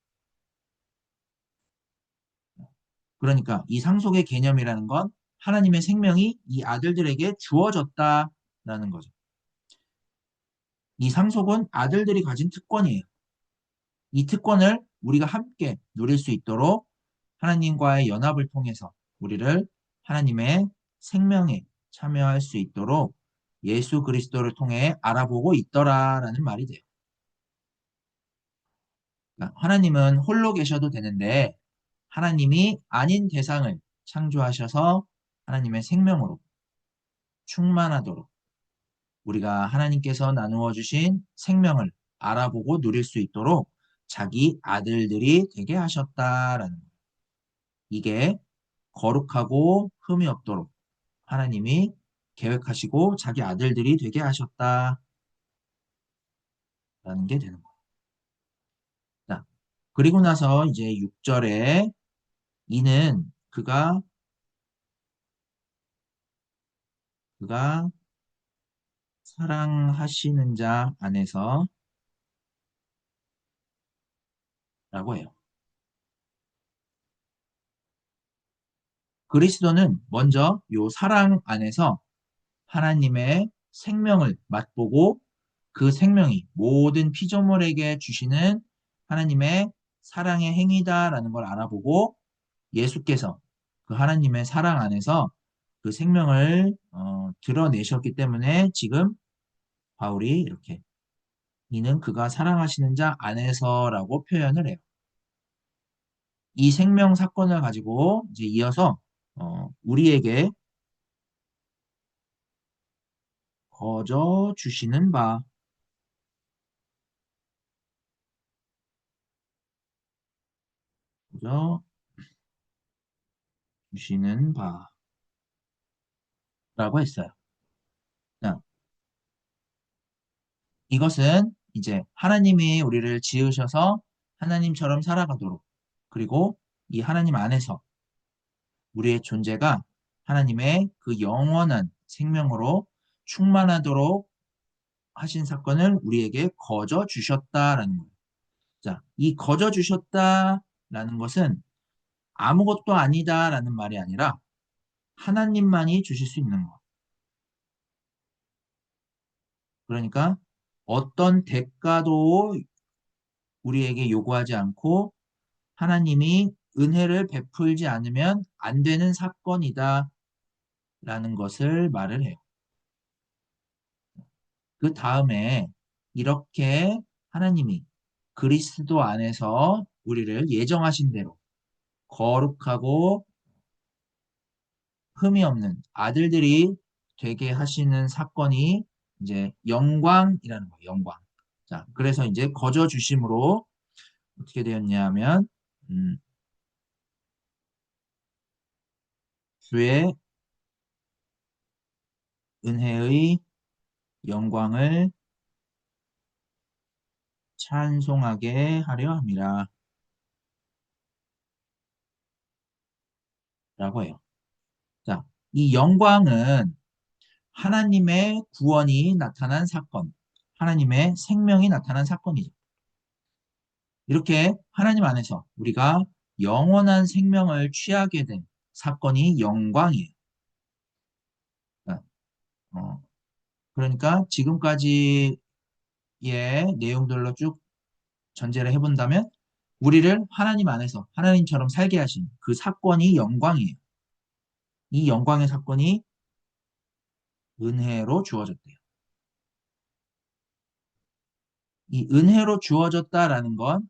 그러니까 이 상속의 개념이라는 건 하나님의 생명이 이 아들들에게 주어졌다라는 거죠. 이 상속은 아들들이 가진 특권이에요. 이 특권을 우리가 함께 누릴 수 있도록 하나님과의 연합을 통해서 우리를 하나님의 생명에 참여할 수 있도록 예수 그리스도를 통해 알아보고 있더라라는 말이 돼요. 그러니까 하나님은 홀로 계셔도 되는데 하나님이 아닌 대상을 창조하셔서 하나님의 생명으로 충만하도록 우리가 하나님께서 나누어 주신 생명을 알아보고 누릴 수 있도록 자기 아들들이 되게 하셨다라는 거예요. 이게 거룩하고 흠이 없도록 하나님이 계획하시고 자기 아들들이 되게 하셨다라는 게 되는 거예요. 자, 그리고 나서 이제 6절에 이는 그가 사랑하시는 자 안에서 라고 해요. 그리스도는 먼저 요 사랑 안에서 하나님의 생명을 맛보고 그 생명이 모든 피조물에게 주시는 하나님의 사랑의 행위다라는 걸 알아보고 예수께서 그 하나님의 사랑 안에서 그 생명을 드러내셨기 때문에 지금 바울이 이렇게 이는 그가 사랑하시는 자 안에서라고 표현을 해요. 이 생명 사건을 가지고 이제 이어서 우리에게 거저 주시는 바, 거저 주시는 바라고 했어요. 자, 이것은 이제 하나님이 우리를 지으셔서 하나님처럼 살아가도록 그리고 이 하나님 안에서 우리의 존재가 하나님의 그 영원한 생명으로 충만하도록 하신 사건을 우리에게 거저 주셨다라는 거예요. 자, 이 거저 주셨다라는 것은 아무것도 아니다라는 말이 아니라 하나님만이 주실 수 있는 것. 그러니까 어떤 대가도 우리에게 요구하지 않고 하나님이 은혜를 베풀지 않으면 안 되는 사건이다라는 것을 말을 해요. 그 다음에 이렇게 하나님이 그리스도 안에서 우리를 예정하신 대로 거룩하고 흠이 없는 아들들이 되게 하시는 사건이 이제 영광이라는 거예요. 영광. 자, 그래서 이제 거저 주심으로 어떻게 되었냐면 주의 은혜의 영광을 찬송하게 하려 함이라 라고 해요. 자, 이 영광은 하나님의 구원이 나타난 사건, 하나님의 생명이 나타난 사건이죠. 이렇게 하나님 안에서 우리가 영원한 생명을 취하게 된 사건이 영광이에요. 어, 그러니까 지금까지의 내용들로 쭉 전제를 해본다면 우리를 하나님 안에서 하나님처럼 살게 하신 그 사건이 영광이에요. 이 영광의 사건이 은혜로 주어졌대요. 이 은혜로 주어졌다라는 건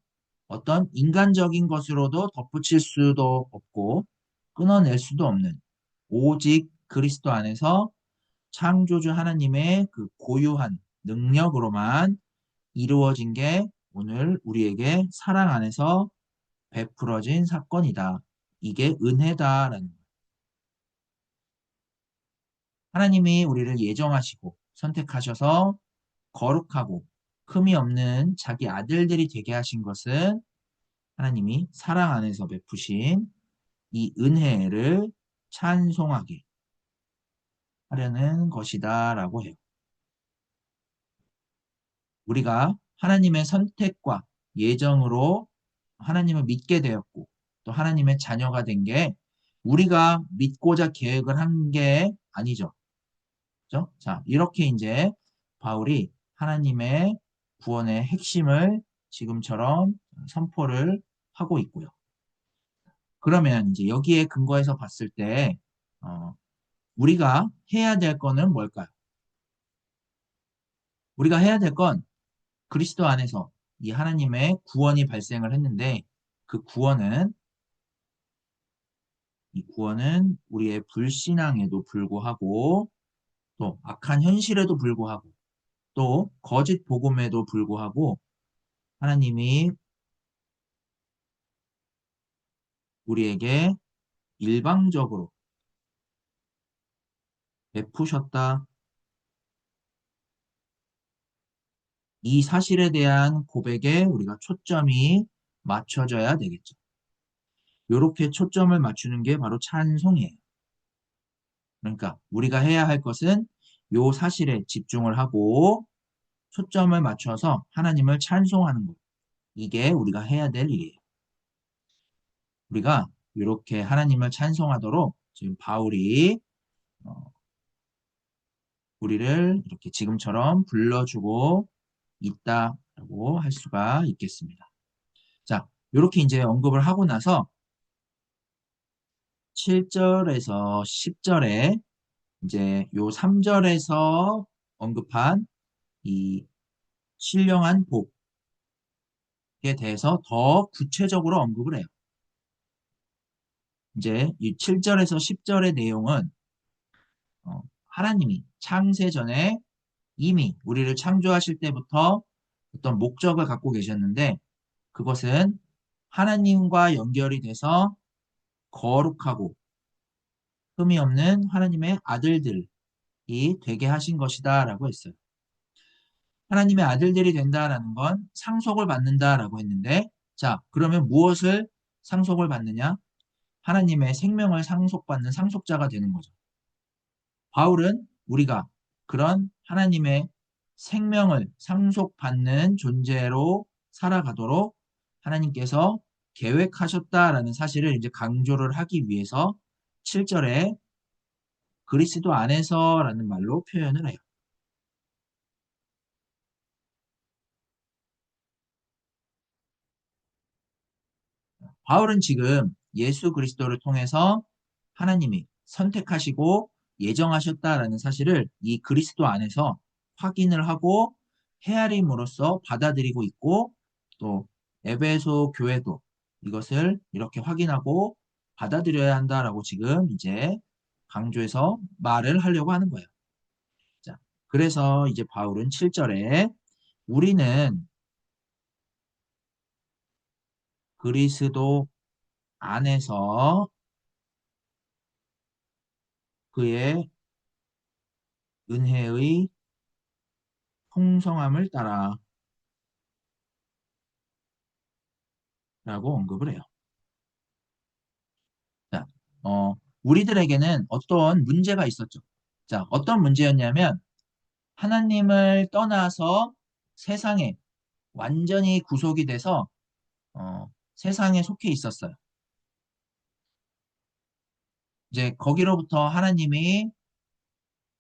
어떤 인간적인 것으로도 덧붙일 수도 없고 끊어낼 수도 없는 오직 그리스도 안에서 창조주 하나님의 그 고유한 능력으로만 이루어진 게 오늘 우리에게 사랑 안에서 베풀어진 사건이다. 이게 은혜다라는 거예요. 하나님이 우리를 예정하시고 선택하셔서 거룩하고 흠이 없는 자기 아들들이 되게 하신 것은 하나님이 사랑 안에서 베푸신 이 은혜를 찬송하게 하려는 것이다라고 해요. 우리가 하나님의 선택과 예정으로 하나님을 믿게 되었고 또 하나님의 자녀가 된 게 우리가 믿고자 계획을 한 게 아니죠. 그죠? 자, 이렇게 이제 바울이 하나님의 구원의 핵심을 지금처럼 선포를 하고 있고요. 그러면 이제 여기에 근거해서 봤을 때 우리가 해야 될 거는 뭘까요? 우리가 해야 될 건 그리스도 안에서 이 하나님의 구원이 발생을 했는데 그 구원은 이 구원은 우리의 불신앙에도 불구하고 또 악한 현실에도 불구하고 또 거짓 복음에도 불구하고 하나님이 우리에게 일방적으로 베푸셨다. 이 사실에 대한 고백에 우리가 초점이 맞춰져야 되겠죠. 이렇게 초점을 맞추는 게 바로 찬송이에요. 그러니까 우리가 해야 할 것은 이 사실에 집중을 하고 초점을 맞춰서 하나님을 찬송하는 것. 이게 우리가 해야 될 일이에요. 우리가 이렇게 하나님을 찬송하도록 지금 바울이 어, 우리를 이렇게 지금처럼 불러주고 있다라고 할 수가 있겠습니다. 자, 이렇게 이제 언급을 하고 나서 7절에서 10절에 이제 요 3절에서 언급한 이 신령한 복에 대해서 더 구체적으로 언급을 해요. 이제 이 7절에서 10절의 내용은 하나님이 창세 전에 이미 우리를 창조하실 때부터 어떤 목적을 갖고 계셨는데 그것은 하나님과 연결이 돼서 거룩하고 흠이 없는 하나님의 아들들이 되게 하신 것이다라고 했어요. 하나님의 아들들이 된다라는 건 상속을 받는다라고 했는데 자, 그러면 무엇을 상속을 받느냐? 하나님의 생명을 상속받는 상속자가 되는 거죠. 바울은 우리가 그런 하나님의 생명을 상속받는 존재로 살아가도록 하나님께서 계획하셨다라는 사실을 이제 강조를 하기 위해서 7절에 그리스도 안에서라는 말로 표현을 해요. 바울은 지금 예수 그리스도를 통해서 하나님이 선택하시고 예정하셨다라는 사실을 이 그리스도 안에서 확인을 하고 헤아림으로써 받아들이고 있고 또 에베소 교회도 이것을 이렇게 확인하고 받아들여야 한다라고 지금 이제 강조해서 말을 하려고 하는 거예요. 자, 그래서 이제 바울은 7절에 우리는 그리스도 안에서 그의 은혜의 풍성함을 따라 라고 언급을 해요. 자, 우리들에게는 어떤 문제가 있었죠. 자, 어떤 문제였냐면 하나님을 떠나서 세상에 완전히 구속이 돼서 세상에 속해 있었어요. 이제 거기로부터 하나님이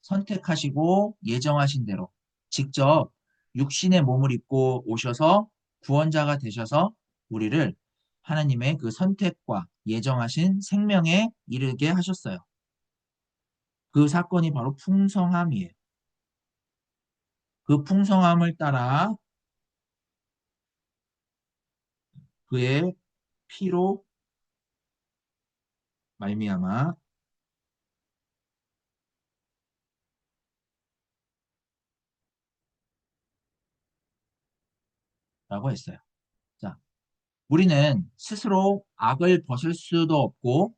선택하시고 예정하신 대로 직접 육신의 몸을 입고 오셔서 구원자가 되셔서 우리를 하나님의 그 선택과 예정하신 생명에 이르게 하셨어요. 그 사건이 바로 풍성함이에요. 그 풍성함을 따라 그의 피로 말미암아 했어요. 자, 우리는 스스로 악을 벗을 수도 없고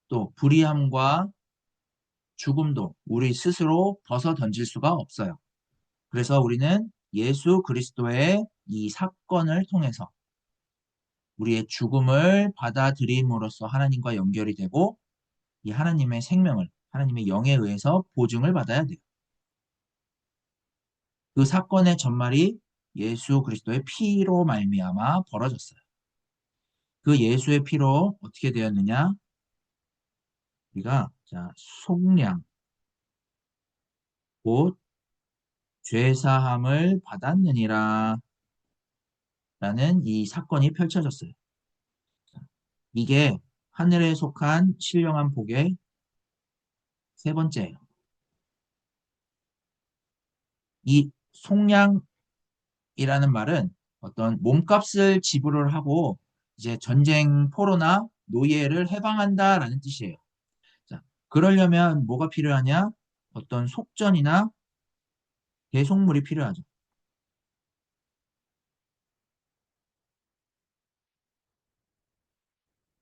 또 불의함과 죽음도 우리 스스로 벗어 던질 수가 없어요. 그래서 우리는 예수 그리스도의 이 사건을 통해서 우리의 죽음을 받아들임으로써 하나님과 연결이 되고 이 하나님의 생명을 하나님의 영에 의해서 보증을 받아야 돼요. 그 사건의 전말이 예수 그리스도의 피로 말미암아 벌어졌어요. 그 예수의 피로 어떻게 되었느냐? 우리가 자, 속량 곧 죄사함을 받았느니라 라는 이 사건이 펼쳐졌어요. 이게 하늘에 속한 신령한 복의 세 번째예요. 이 속량이라는 말은 어떤 몸값을 지불을 하고 이제 전쟁 포로나 노예를 해방한다라는 뜻이에요. 자, 그러려면 뭐가 필요하냐? 어떤 속전이나 대속물이 필요하죠.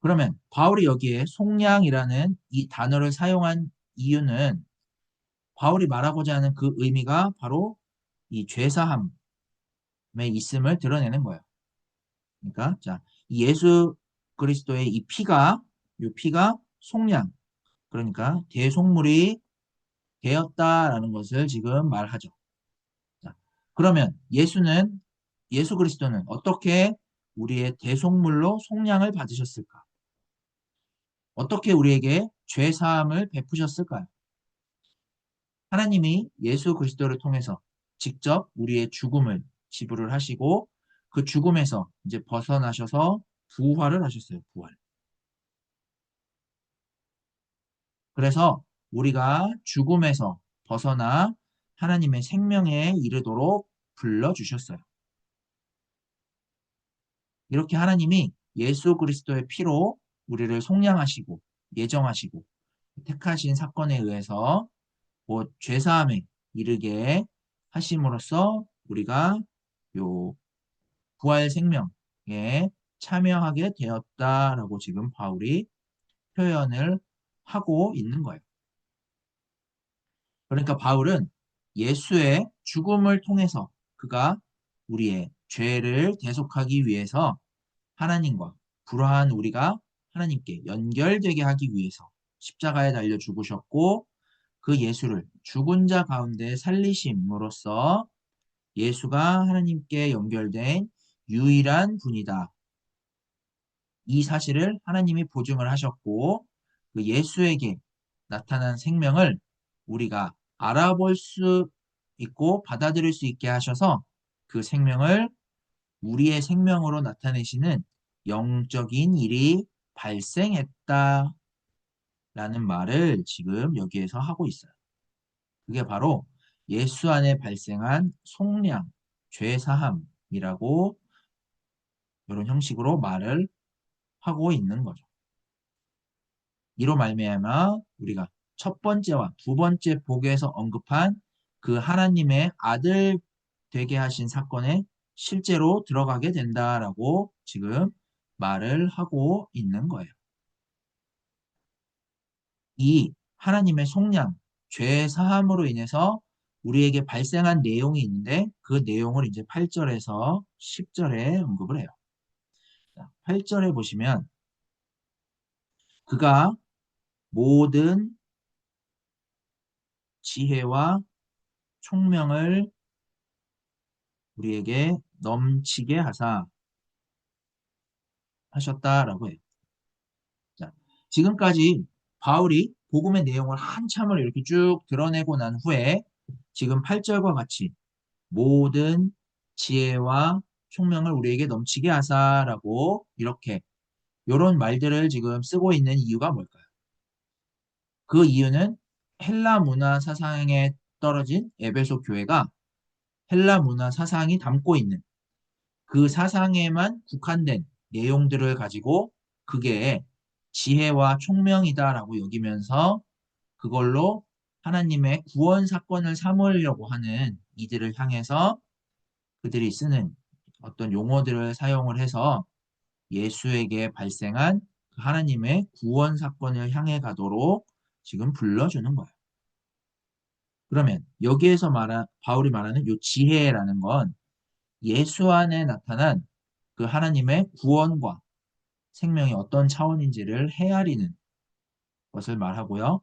그러면 바울이 여기에 속량이라는 이 단어를 사용한 이유는 바울이 말하고자 하는 그 의미가 바로 이 죄사함에 있음을 드러내는 거예요. 그러니까 자, 이 예수 그리스도의 이 피가 속량, 그러니까 대속물이 되었다라는 것을 지금 말하죠. 자, 그러면 예수 그리스도는 어떻게 우리의 대속물로 속량을 받으셨을까? 어떻게 우리에게 죄 사함을 베푸셨을까요? 하나님이 예수 그리스도를 통해서 직접 우리의 죽음을 지불을 하시고 그 죽음에서 이제 벗어나셔서 부활을 하셨어요. 부활. 그래서 우리가 죽음에서 벗어나 하나님의 생명에 이르도록 불러주셨어요. 이렇게 하나님이 예수 그리스도의 피로 우리를 속량하시고 예정하시고 택하신 사건에 의해서 곧 죄사함에 이르게 하심으로써 우리가 요 부활 생명에 참여하게 되었다라고 지금 바울이 표현을 하고 있는 거예요. 그러니까 바울은 예수의 죽음을 통해서 그가 우리의 죄를 대속하기 위해서 하나님과 불화한 우리가 하나님께 연결되게 하기 위해서 십자가에 달려 죽으셨고 그 예수를 죽은 자 가운데 살리심으로써 예수가 하나님께 연결된 유일한 분이다. 이 사실을 하나님이 보증을 하셨고 그 예수에게 나타난 생명을 우리가 알아볼 수 있고 받아들일 수 있게 하셔서 그 생명을 우리의 생명으로 나타내시는 영적인 일이 발생했다라는 말을 지금 여기에서 하고 있어요. 그게 바로 예수 안에 발생한 속량, 죄사함이라고 이런 형식으로 말을 하고 있는 거죠. 이로 말미암아 우리가 첫 번째와 두 번째 복에서 언급한 그 하나님의 아들 되게 하신 사건에 실제로 들어가게 된다라고 지금 말을 하고 있는 거예요. 이 하나님의 속량, 죄 사함으로 인해서 우리에게 발생한 내용이 있는데 그 내용을 이제 8절에서 10절에 언급을 해요. 8절에 보시면 그가 모든 지혜와 총명을 우리에게 넘치게 하셨다라고 해요. 자, 지금까지 바울이 복음의 내용을 한참을 이렇게 쭉 드러내고 난 후에 지금 8절과 같이 모든 지혜와 총명을 우리에게 넘치게 하사라고 이렇게 이런 말들을 지금 쓰고 있는 이유가 뭘까요? 그 이유는 헬라 문화 사상에 떨어진 에베소 교회가 헬라 문화 사상이 담고 있는 그 사상에만 국한된 내용들을 가지고 그게 지혜와 총명이다라고 여기면서 그걸로 하나님의 구원 사건을 삼으려고 하는 이들을 향해서 그들이 쓰는 어떤 용어들을 사용을 해서 예수에게 발생한 그 하나님의 구원 사건을 향해 가도록 지금 불러주는 거예요. 그러면 여기에서 바울이 말하는 요 지혜라는 건 예수 안에 나타난 그 하나님의 구원과 생명이 어떤 차원인지를 헤아리는 것을 말하고요.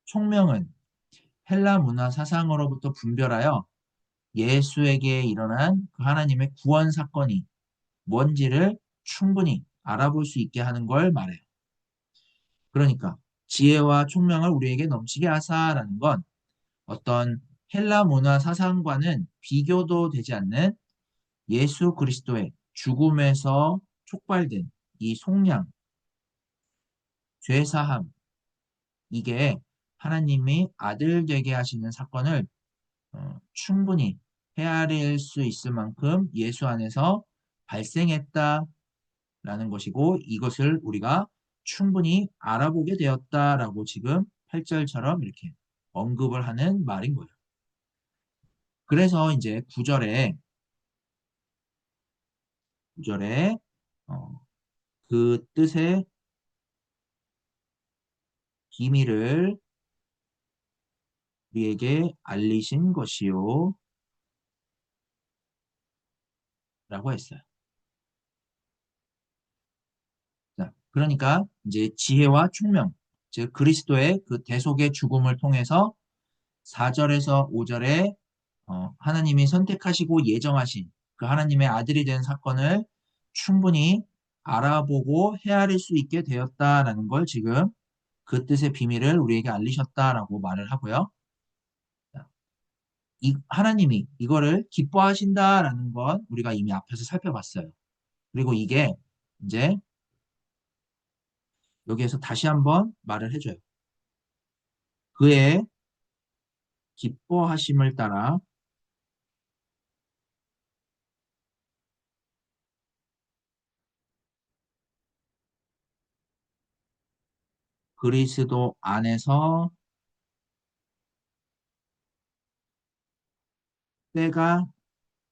총명은 헬라 문화 사상으로부터 분별하여 예수에게 일어난 그 하나님의 구원 사건이 뭔지를 충분히 알아볼 수 있게 하는 걸 말해요. 그러니까 지혜와 총명을 우리에게 넘치게 하사라는 건 어떤 헬라 문화 사상과는 비교도 되지 않는 예수 그리스도의 죽음에서 촉발된 이 속량, 죄사함, 이게 하나님이 아들 되게 하시는 사건을 충분히 헤아릴 수 있을 만큼 예수 안에서 발생했다라는 것이고 이것을 우리가 충분히 알아보게 되었다라고 지금 8절처럼 이렇게 언급을 하는 말인 거예요. 그래서 이제 9절에 그 뜻의 비밀을 우리에게 알리신 것이요 라고 했어요. 자, 그러니까 이제 지혜와 총명, 즉 그리스도의 그 대속의 죽음을 통해서 4절에서 5절에 하나님이 선택하시고 예정하신 그 하나님의 아들이 된 사건을 충분히 알아보고 헤아릴 수 있게 되었다라는 걸 지금 그 뜻의 비밀을 우리에게 알리셨다라고 말을 하고요. 하나님이 이거를 기뻐하신다라는 건 우리가 이미 앞에서 살펴봤어요. 그리고 이게 이제 여기에서 다시 한번 말을 해줘요. 그의 기뻐하심을 따라 그리스도 안에서 때가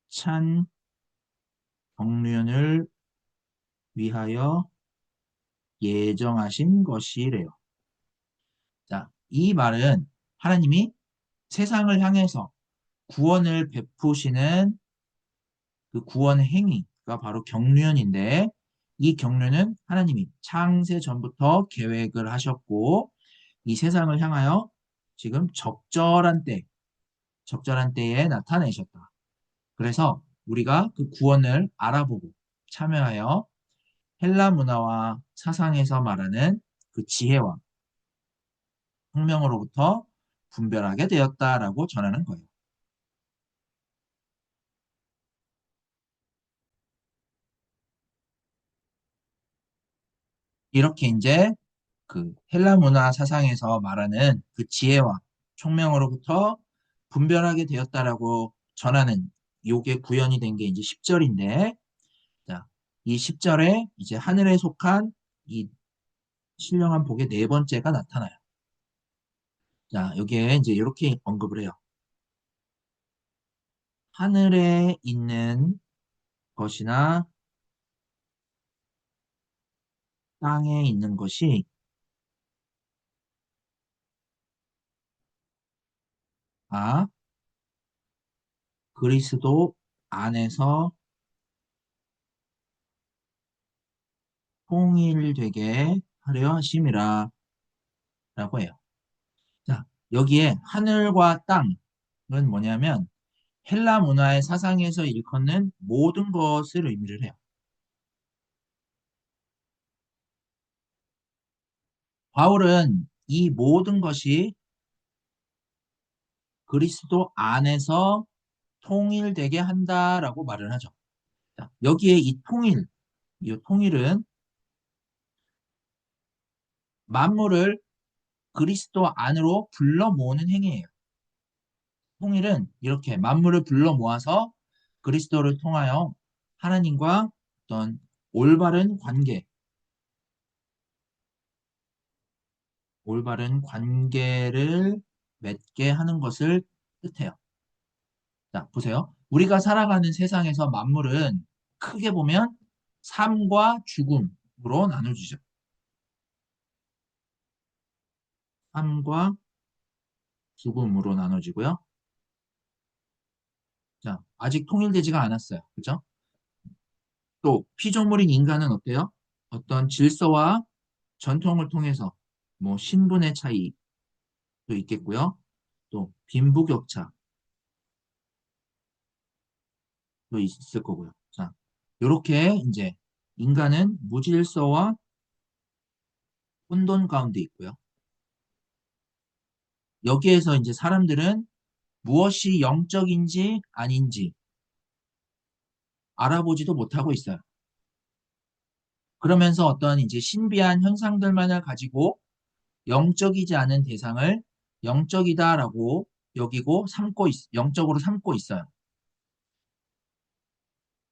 찬 경륜을 위하여 예정하신 것이래요. 자, 이 말은 하나님이 세상을 향해서 구원을 베푸시는 그 구원 행위가 바로 경륜인데 이 경륜은 하나님이 창세 전부터 계획을 하셨고 이 세상을 향하여 지금 적절한 때에 나타내셨다. 그래서 우리가 그 구원을 알아보고 참여하여 헬라 문화와 사상에서 말하는 그 지혜와 혁명으로부터 분별하게 되었다라고 전하는 거예요. 이렇게 이제 그 헬라 문화 사상에서 말하는 그 지혜와 총명으로부터 분별하게 되었다라고 전하는 요게 구현이 된 게 이제 10절인데 자, 이 10절에 이제 하늘에 속한 이 신령한 복의 네 번째가 나타나요. 자, 여기에 이제 이렇게 언급을 해요. 하늘에 있는 것이나 땅에 있는 것이 아, 그리스도 안에서 통일되게 하려 하심이라 라고 해요. 자, 여기에 하늘과 땅은 뭐냐면 헬라 문화의 사상에서 일컫는 모든 것을 의미를 해요. 바울은 이 모든 것이 그리스도 안에서 통일되게 한다라고 말을 하죠. 자, 여기에 이 통일은 만물을 그리스도 안으로 불러 모으는 행위예요. 통일은 이렇게 만물을 불러 모아서 그리스도를 통하여 하나님과 어떤 올바른 관계, 올바른 관계를 맺게 하는 것을 뜻해요. 자, 보세요. 우리가 살아가는 세상에서 만물은 크게 보면 삶과 죽음으로 나눠지죠. 삶과 죽음으로 나눠지고요. 자, 아직 통일되지가 않았어요. 그죠? 또 피조물인 인간은 어때요? 어떤 질서와 전통을 통해서 뭐 신분의 차이도 있겠고요. 또 빈부격차도 있을 거고요. 자, 요렇게 이제 인간은 무질서와 혼돈 가운데 있고요. 여기에서 이제 사람들은 무엇이 영적인지 아닌지 알아보지도 못하고 있어요. 그러면서 어떤 이제 신비한 현상들만을 가지고 영적이지 않은 대상을 영적이다라고 여기고 영적으로 삼고 있어요.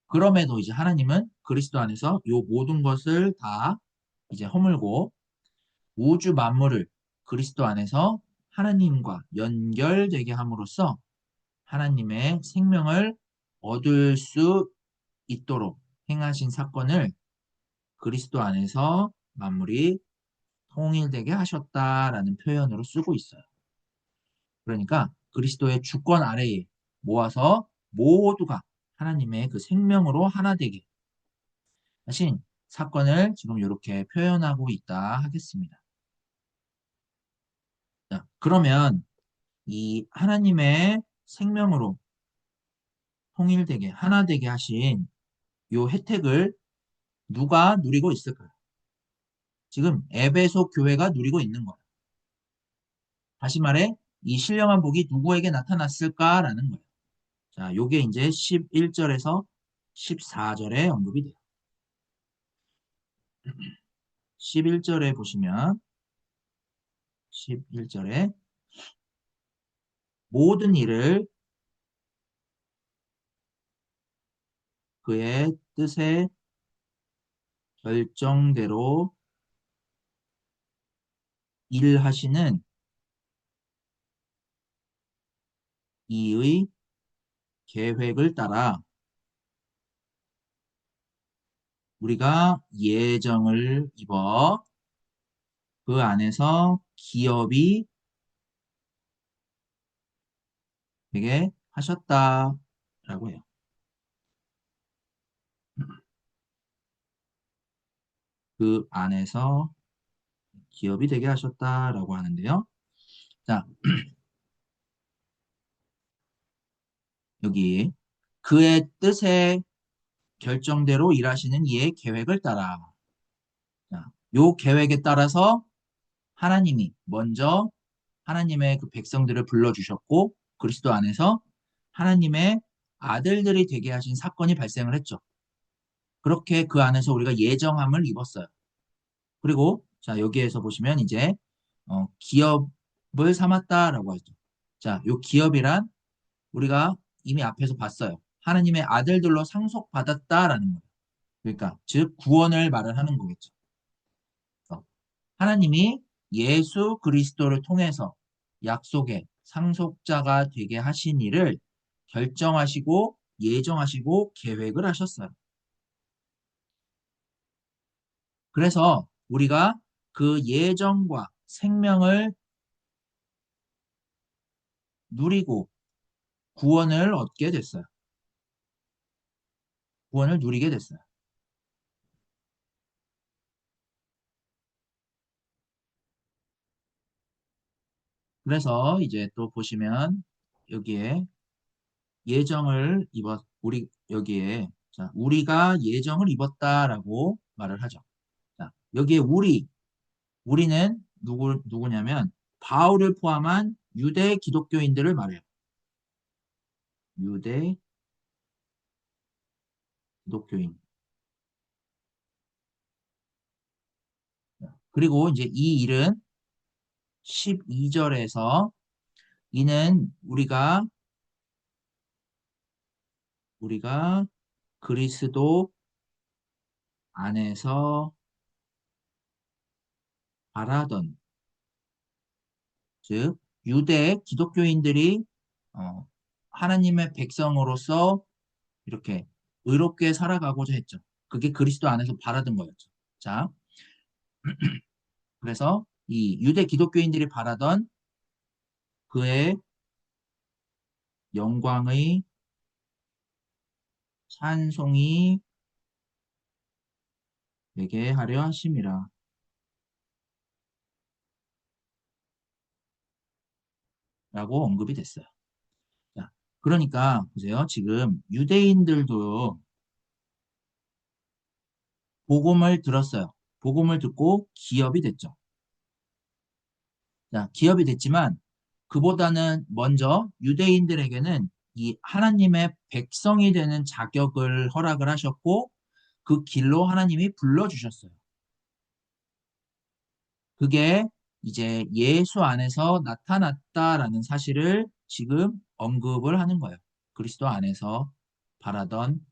그럼에도 이제 하나님은 그리스도 안에서 요 모든 것을 다 이제 허물고 우주 만물을 그리스도 안에서 하나님과 연결되게 함으로써 하나님의 생명을 얻을 수 있도록 행하신 사건을 그리스도 안에서 만물이 통일되게 하셨다라는 표현으로 쓰고 있어요. 그러니까 그리스도의 주권 아래에 모아서 모두가 하나님의 그 생명으로 하나 되게 하신 사건을 지금 이렇게 표현하고 있다 하겠습니다. 자, 그러면 이 하나님의 생명으로 통일되게 하나 되게 하신 요 혜택을 누가 누리고 있을까요? 지금 에베소 교회가 누리고 있는 거예요. 다시 말해 이 신령한 복이 누구에게 나타났을까라는 거예요. 자, 요게 이제 11절에서 14절에 언급이 돼요. 11절에 보시면 11절에 모든 일을 그의 뜻의 결정대로 일하시는 이의 계획을 따라 우리가 예정을 입어 그 안에서 기업이 되게 하셨다라고 해요. 그 안에서 기업이 되게 하셨다라고 하는데요. 자, 여기 그의 뜻의 결정대로 일하시는 이의 계획을 따라. 자, 요 계획에 따라서 하나님이 먼저 하나님의 그 백성들을 불러주셨고 그리스도 안에서 하나님의 아들들이 되게 하신 사건이 발생을 했죠. 그렇게 그 안에서 우리가 예정함을 입었어요. 그리고 자 여기에서 보시면 이제 기업을 삼았다라고 하죠. 자, 요 기업이란 우리가 이미 앞에서 봤어요. 하나님의 아들들로 상속받았다라는 거예요. 그러니까 즉 구원을 말을 하는 거겠죠. 하나님이 예수 그리스도를 통해서 약속의 상속자가 되게 하신 일을 결정하시고 예정하시고 계획을 하셨어요. 그래서 우리가 그 예정과 생명을 누리고 구원을 얻게 됐어요. 구원을 누리게 됐어요. 그래서 이제 또 보시면 여기에 예정을 우리 여기에 자, 우리가 예정을 입었다라고 말을 하죠. 자, 여기에 우리는 누구냐면 바울을 포함한 유대 기독교인들을 말해요. 유대 기독교인. 그리고 이제 이 일은 12절에서 이는 우리가 그리스도 안에서 바라던 즉 유대 기독교인들이 어, 하나님의 백성으로서 이렇게 의롭게 살아가고자 했죠. 그게 그리스도 안에서 바라던 거였죠. 자, 그래서 이 유대 기독교인들이 바라던 그의 영광의 찬송이 되게 하려 하심이라 라고 언급이 됐어요. 자, 그러니까 보세요. 지금 유대인들도 복음을 들었어요. 복음을 듣고 기업이 됐죠. 자, 기업이 됐지만 그보다는 먼저 유대인들에게는 이 하나님의 백성이 되는 자격을 허락을 하셨고 그 길로 하나님이 불러주셨어요. 그게 이제 예수 안에서 나타났다라는 사실을 지금 언급을 하는 거예요. 그리스도 안에서 바라던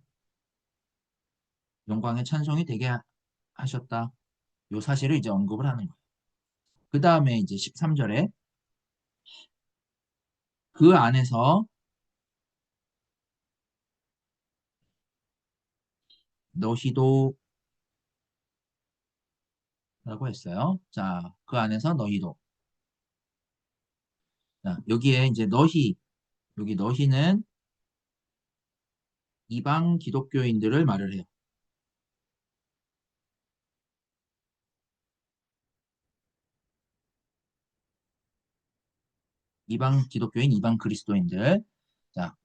영광의 찬송이 되게 하셨다. 요 사실을 이제 언급을 하는 거예요. 그 다음에 이제 13절에 그 안에서 너희도 라고 했어요. 자, 그 안에서 너희도. 자, 여기에 이제 너희, 여기 너희는 이방 기독교인들을 말을 해요. 이방 기독교인, 이방 그리스도인들. 자,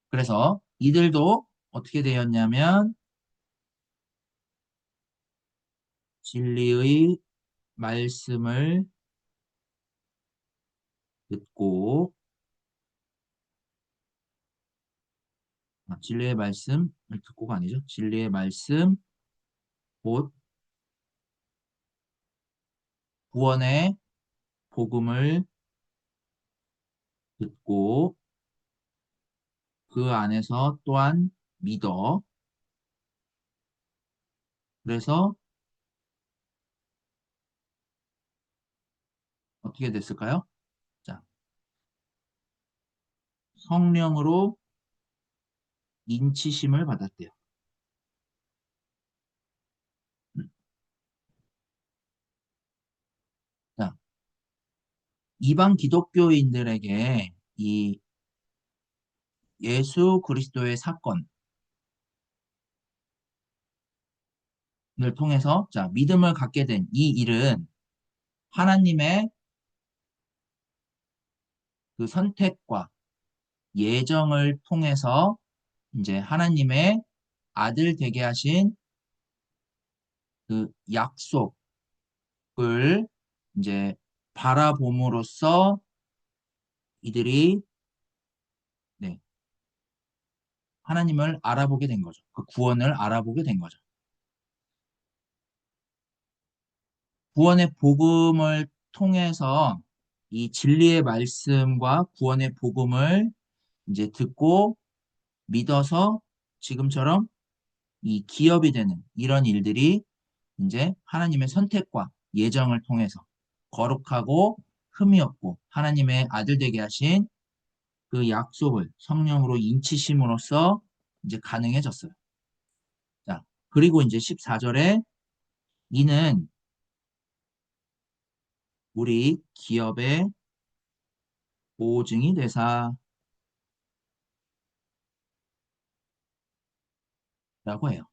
그래서 이들도 어떻게 되었냐면 진리의 말씀을 듣고 진리의 말씀을 듣고가 아니죠. 진리의 말씀 곧 구원의 복음을 듣고 그 안에서 또한 믿어. 그래서 어떻게 됐을까요? 자, 성령으로 인치심을 받았대요. 자, 이방 기독교인들에게 이 예수 그리스도의 사건을 통해서 자, 믿음을 갖게 된 이 일은 하나님의 그 선택과 예정을 통해서 이제 하나님의 아들 되게 하신 그 약속을 이제 바라봄으로써 이들이 네, 하나님을 알아보게 된 거죠. 그 구원을 알아보게 된 거죠. 구원의 복음을 통해서 이 진리의 말씀과 구원의 복음을 이제 듣고 믿어서 지금처럼 이 기업이 되는 이런 일들이 이제 하나님의 선택과 예정을 통해서 거룩하고 흠이 없고 하나님의 아들 되게 하신 그 약속을 성령으로 인치심으로써 이제 가능해졌어요. 자, 그리고 이제 14절에 이는 우리 기업의 보증이 되사라고 해요.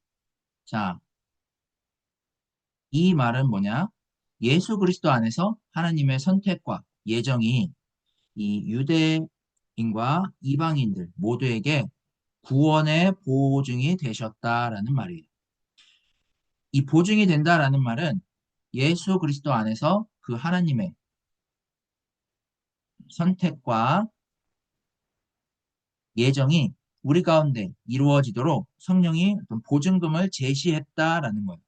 자, 이 말은 뭐냐? 예수 그리스도 안에서 하나님의 선택과 예정이 이 유대인과 이방인들 모두에게 구원의 보증이 되셨다라는 말이에요. 이 보증이 된다라는 말은 예수 그리스도 안에서 그 하나님의 선택과 예정이 우리 가운데 이루어지도록 성령이 어떤 보증금을 제시했다라는 거예요.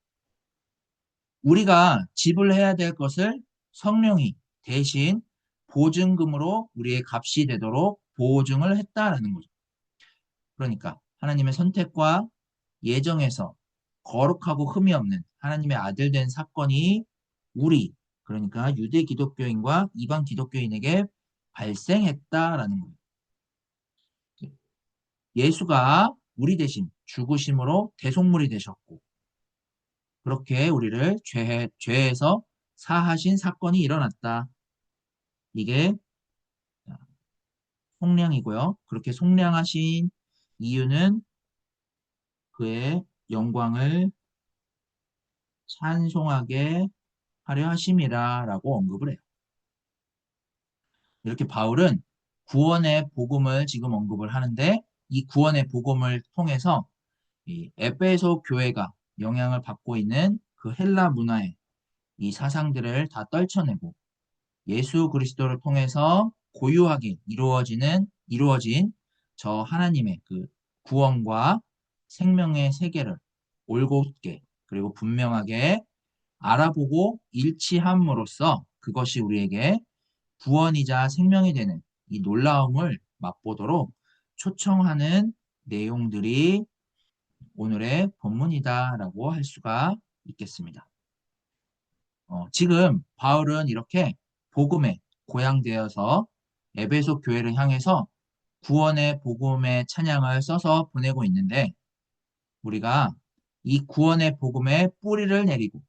우리가 지불해야 될 것을 성령이 대신 보증금으로 우리의 값이 되도록 보증을 했다라는 거죠. 그러니까 하나님의 선택과 예정에서 거룩하고 흠이 없는 하나님의 아들 된 사건이 우리, 그러니까 유대 기독교인과 이방 기독교인에게 발생했다라는 거예요. 예수가 우리 대신 죽으심으로 대속물이 되셨고 그렇게 우리를 죄에서 사하신 사건이 일어났다. 이게 속량이고요. 그렇게 속량하신 이유는 그의 영광을 찬송하게 하려 하심이라 라고 언급을 해요. 이렇게 바울은 구원의 복음을 지금 언급을 하는데 이 구원의 복음을 통해서 이 에베소 교회가 영향을 받고 있는 그 헬라 문화의 이 사상들을 다 떨쳐내고 예수 그리스도를 통해서 고유하게 이루어진 저 하나님의 그 구원과 생명의 세계를 올곧게 그리고 분명하게 알아보고 일치함으로써 그것이 우리에게 구원이자 생명이 되는 이 놀라움을 맛보도록 초청하는 내용들이 오늘의 본문이다라고 할 수가 있겠습니다. 지금 바울은 이렇게 복음에 고양되어서 에베소 교회를 향해서 구원의 복음의 찬양을 써서 보내고 있는데 우리가 이 구원의 복음에 뿌리를 내리고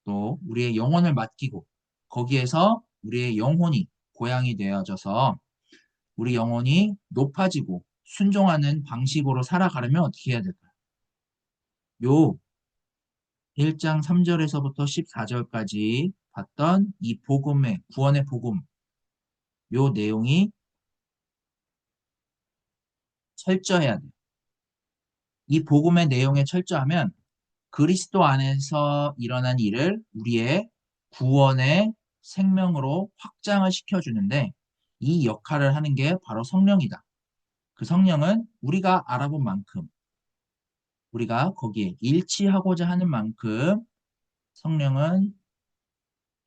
또 우리의 영혼을 맡기고 거기에서 우리의 영혼이 고양이 되어져서 우리 영혼이 높아지고 순종하는 방식으로 살아가려면 어떻게 해야 될까요? 요 1장 3절에서부터 14절까지 봤던 이 복음의 구원의 복음 요 내용이 철저해야 돼요. 이 복음의 내용에 철저하면 그리스도 안에서 일어난 일을 우리의 구원의 생명으로 확장을 시켜주는데 이 역할을 하는 게 바로 성령이다. 그 성령은 우리가 알아본 만큼 우리가 거기에 일치하고자 하는 만큼 성령은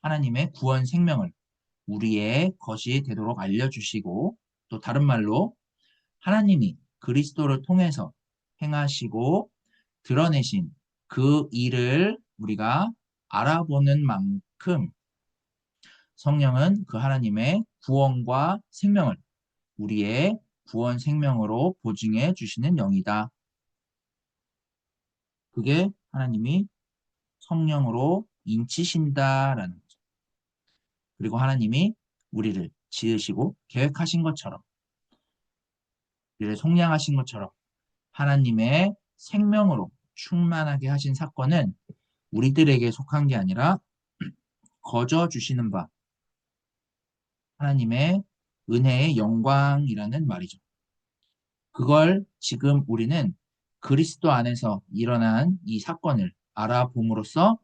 하나님의 구원 생명을 우리의 것이 되도록 알려주시고 또 다른 말로 하나님이 그리스도를 통해서 행하시고 드러내신 그 일을 우리가 알아보는 만큼 성령은 그 하나님의 구원과 생명을 우리의 구원 생명으로 보증해 주시는 영이다. 그게 하나님이 성령으로 인치신다라는 거죠. 그리고 하나님이 우리를 지으시고 계획하신 것처럼 우리를 속량하신 것처럼 하나님의 생명으로 충만하게 하신 사건은 우리들에게 속한 게 아니라 거저 주시는 바 하나님의 은혜의 영광이라는 말이죠. 그걸 지금 우리는 그리스도 안에서 일어난 이 사건을 알아봄으로써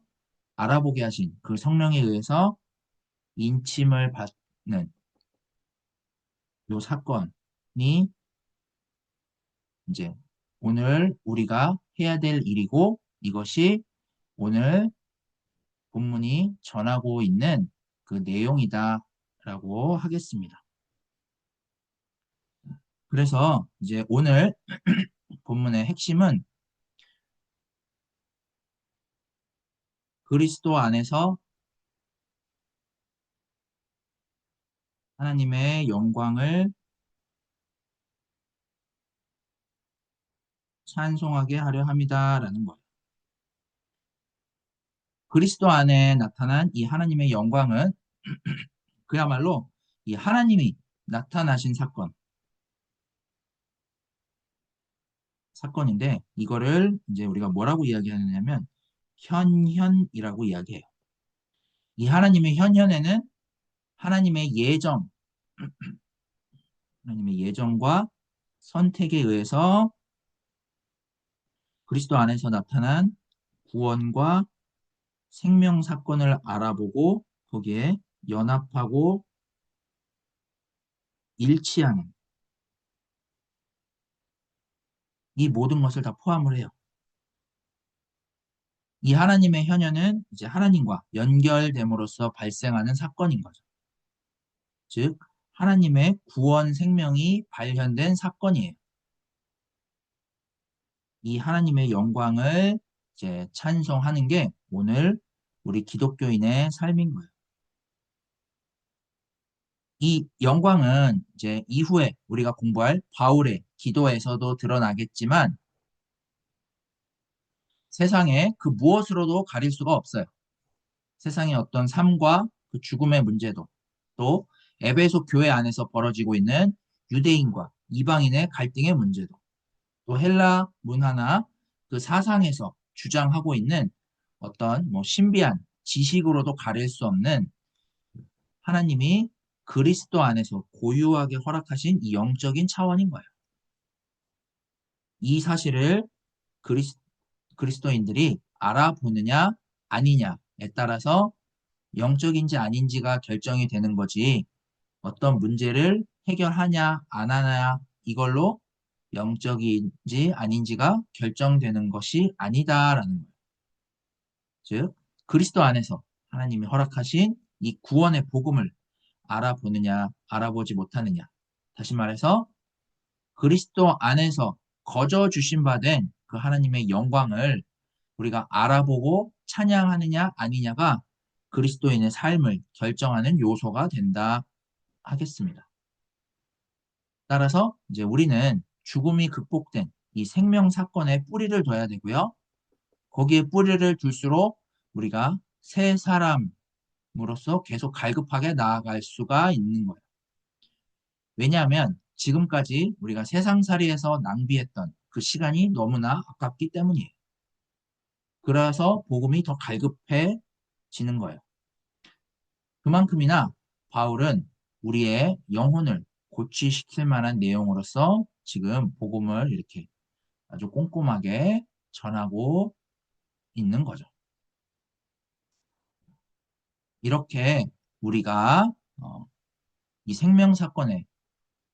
알아보게 하신 그 성령에 의해서 인침을 받는 이 사건이 이제 오늘 우리가 해야 될 일이고 이것이 오늘 본문이 전하고 있는 그 내용이다라고 하겠습니다. 그래서 이제 오늘 본문의 핵심은 그리스도 안에서 하나님의 영광을 찬송하게 하려 함이다라는 거예요. 그리스도 안에 나타난 이 하나님의 영광은 그야말로 이 하나님이 나타나신 사건인데 이거를 이제 우리가 뭐라고 이야기하느냐면 현현이라고 이야기해요. 이 하나님의 현현에는 하나님의 하나님의 예정과 선택에 의해서 그리스도 안에서 나타난 구원과 생명 사건을 알아보고 거기에 연합하고 일치하는 이 모든 것을 다 포함을 해요. 이 하나님의 현현은 이제 하나님과 연결됨으로써 발생하는 사건인 거죠. 즉, 하나님의 구원 생명이 발현된 사건이에요. 이 하나님의 영광을 이제 찬송하는 게 오늘 우리 기독교인의 삶인 거예요. 이 영광은 이제 이후에 우리가 공부할 바울의 기도에서도 드러나겠지만 세상에 그 무엇으로도 가릴 수가 없어요. 세상의 어떤 삶과 그 죽음의 문제도 또 에베소 교회 안에서 벌어지고 있는 유대인과 이방인의 갈등의 문제도 또 헬라 문화나 그 사상에서 주장하고 있는 어떤 뭐 신비한 지식으로도 가릴 수 없는 하나님이 그리스도 안에서 고유하게 허락하신 이 영적인 차원인 거예요. 이 사실을 그리스도인들이 알아보느냐 아니냐에 따라서 영적인지 아닌지가 결정이 되는 거지 어떤 문제를 해결하냐 안 하냐 이걸로 영적인지 아닌지가 결정되는 것이 아니다라는 거예요. 즉 그리스도 안에서 하나님이 허락하신 이 구원의 복음을 알아보느냐 알아보지 못하느냐 다시 말해서 그리스도 안에서 거저 주신 바 된 그 하나님의 영광을 우리가 알아보고 찬양하느냐 아니냐가 그리스도인의 삶을 결정하는 요소가 된다 하겠습니다. 따라서 이제 우리는 죽음이 극복된 이 생명 사건에 뿌리를 둬야 되고요. 거기에 뿌리를 둘수록 우리가 새 사람으로서 계속 갈급하게 나아갈 수가 있는 거예요. 왜냐하면 지금까지 우리가 세상살이에서 낭비했던 그 시간이 너무나 아깝기 때문이에요. 그래서 복음이 더 갈급해지는 거예요. 그만큼이나 바울은 우리의 영혼을 고치시킬 만한 내용으로서 지금 복음을 이렇게 아주 꼼꼼하게 전하고 있는 거죠. 이렇게 우리가 이 생명사건에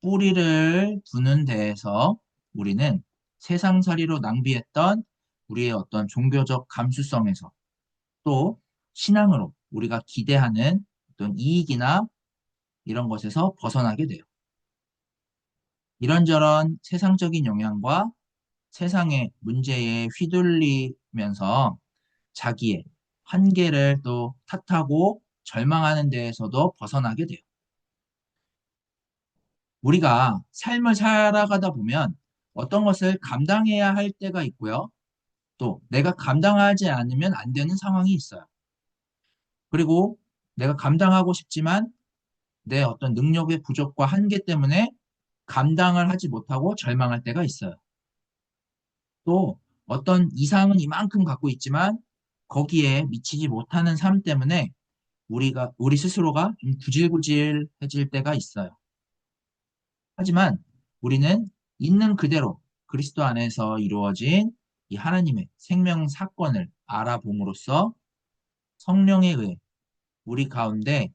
뿌리를 두는 데에서 우리는 세상살이로 낭비했던 우리의 어떤 종교적 감수성에서 또 신앙으로 우리가 기대하는 어떤 이익이나 이런 것에서 벗어나게 돼요. 이런저런 세상적인 영향과 세상의 문제에 휘둘리면서 자기의 한계를 또 탓하고 절망하는 데에서도 벗어나게 돼요. 우리가 삶을 살아가다 보면 어떤 것을 감당해야 할 때가 있고요. 또 내가 감당하지 않으면 안 되는 상황이 있어요. 그리고 내가 감당하고 싶지만 내 어떤 능력의 부족과 한계 때문에 감당을 하지 못하고 절망할 때가 있어요. 또 어떤 이상은 이만큼 갖고 있지만 거기에 미치지 못하는 삶 때문에 우리 스스로가 좀 구질구질해질 때가 있어요. 하지만 우리는 있는 그대로 그리스도 안에서 이루어진 이 하나님의 생명 사건을 알아봄으로써 성령에 의해 우리 가운데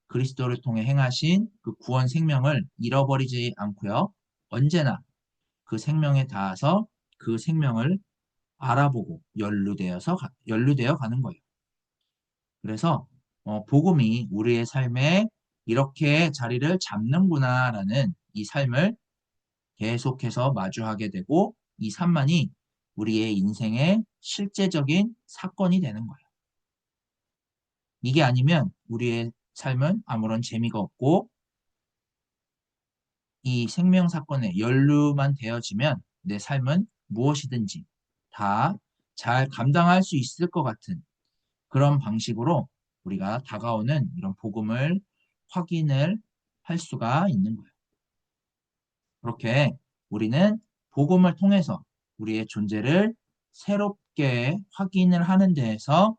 그리스도를 통해 행하신 그 구원 생명을 잃어버리지 않고요. 언제나 그 생명에 닿아서 그 생명을 알아보고 연루되어 가는 거예요. 그래서 복음이 우리의 삶에 이렇게 자리를 잡는구나라는 이 삶을 계속해서 마주하게 되고 이 삶만이 우리의 인생의 실제적인 사건이 되는 거예요. 이게 아니면 우리의 삶은 아무런 재미가 없고 이 생명 사건에 연루만 되어지면 내 삶은 무엇이든지 다 잘 감당할 수 있을 것 같은 그런 방식으로 우리가 다가오는 이런 복음을 확인을 할 수가 있는 거예요. 그렇게 우리는 복음을 통해서 우리의 존재를 새롭게 확인을 하는 데에서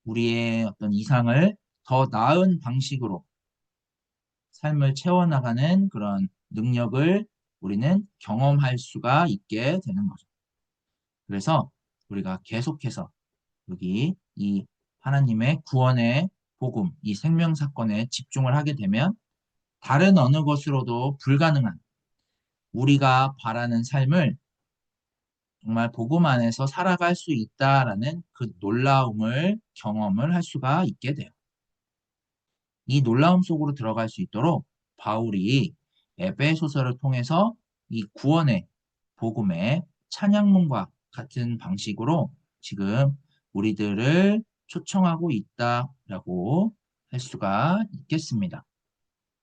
우리의 어떤 이상을 더 나은 방식으로 삶을 채워나가는 그런 능력을 우리는 경험할 수가 있게 되는 거죠. 그래서 우리가 계속해서 여기 이 하나님의 구원의 복음, 이 생명 사건에 집중을 하게 되면 다른 어느 것으로도 불가능한 우리가 바라는 삶을 정말 복음 안에서 살아갈 수 있다라는 그 놀라움을 경험을 할 수가 있게 돼요. 이 놀라움 속으로 들어갈 수 있도록 바울이 에베소서를 통해서 이 구원의 복음의 찬양문과 같은 방식으로 지금 우리들을 초청하고 있다라고 할 수가 있겠습니다.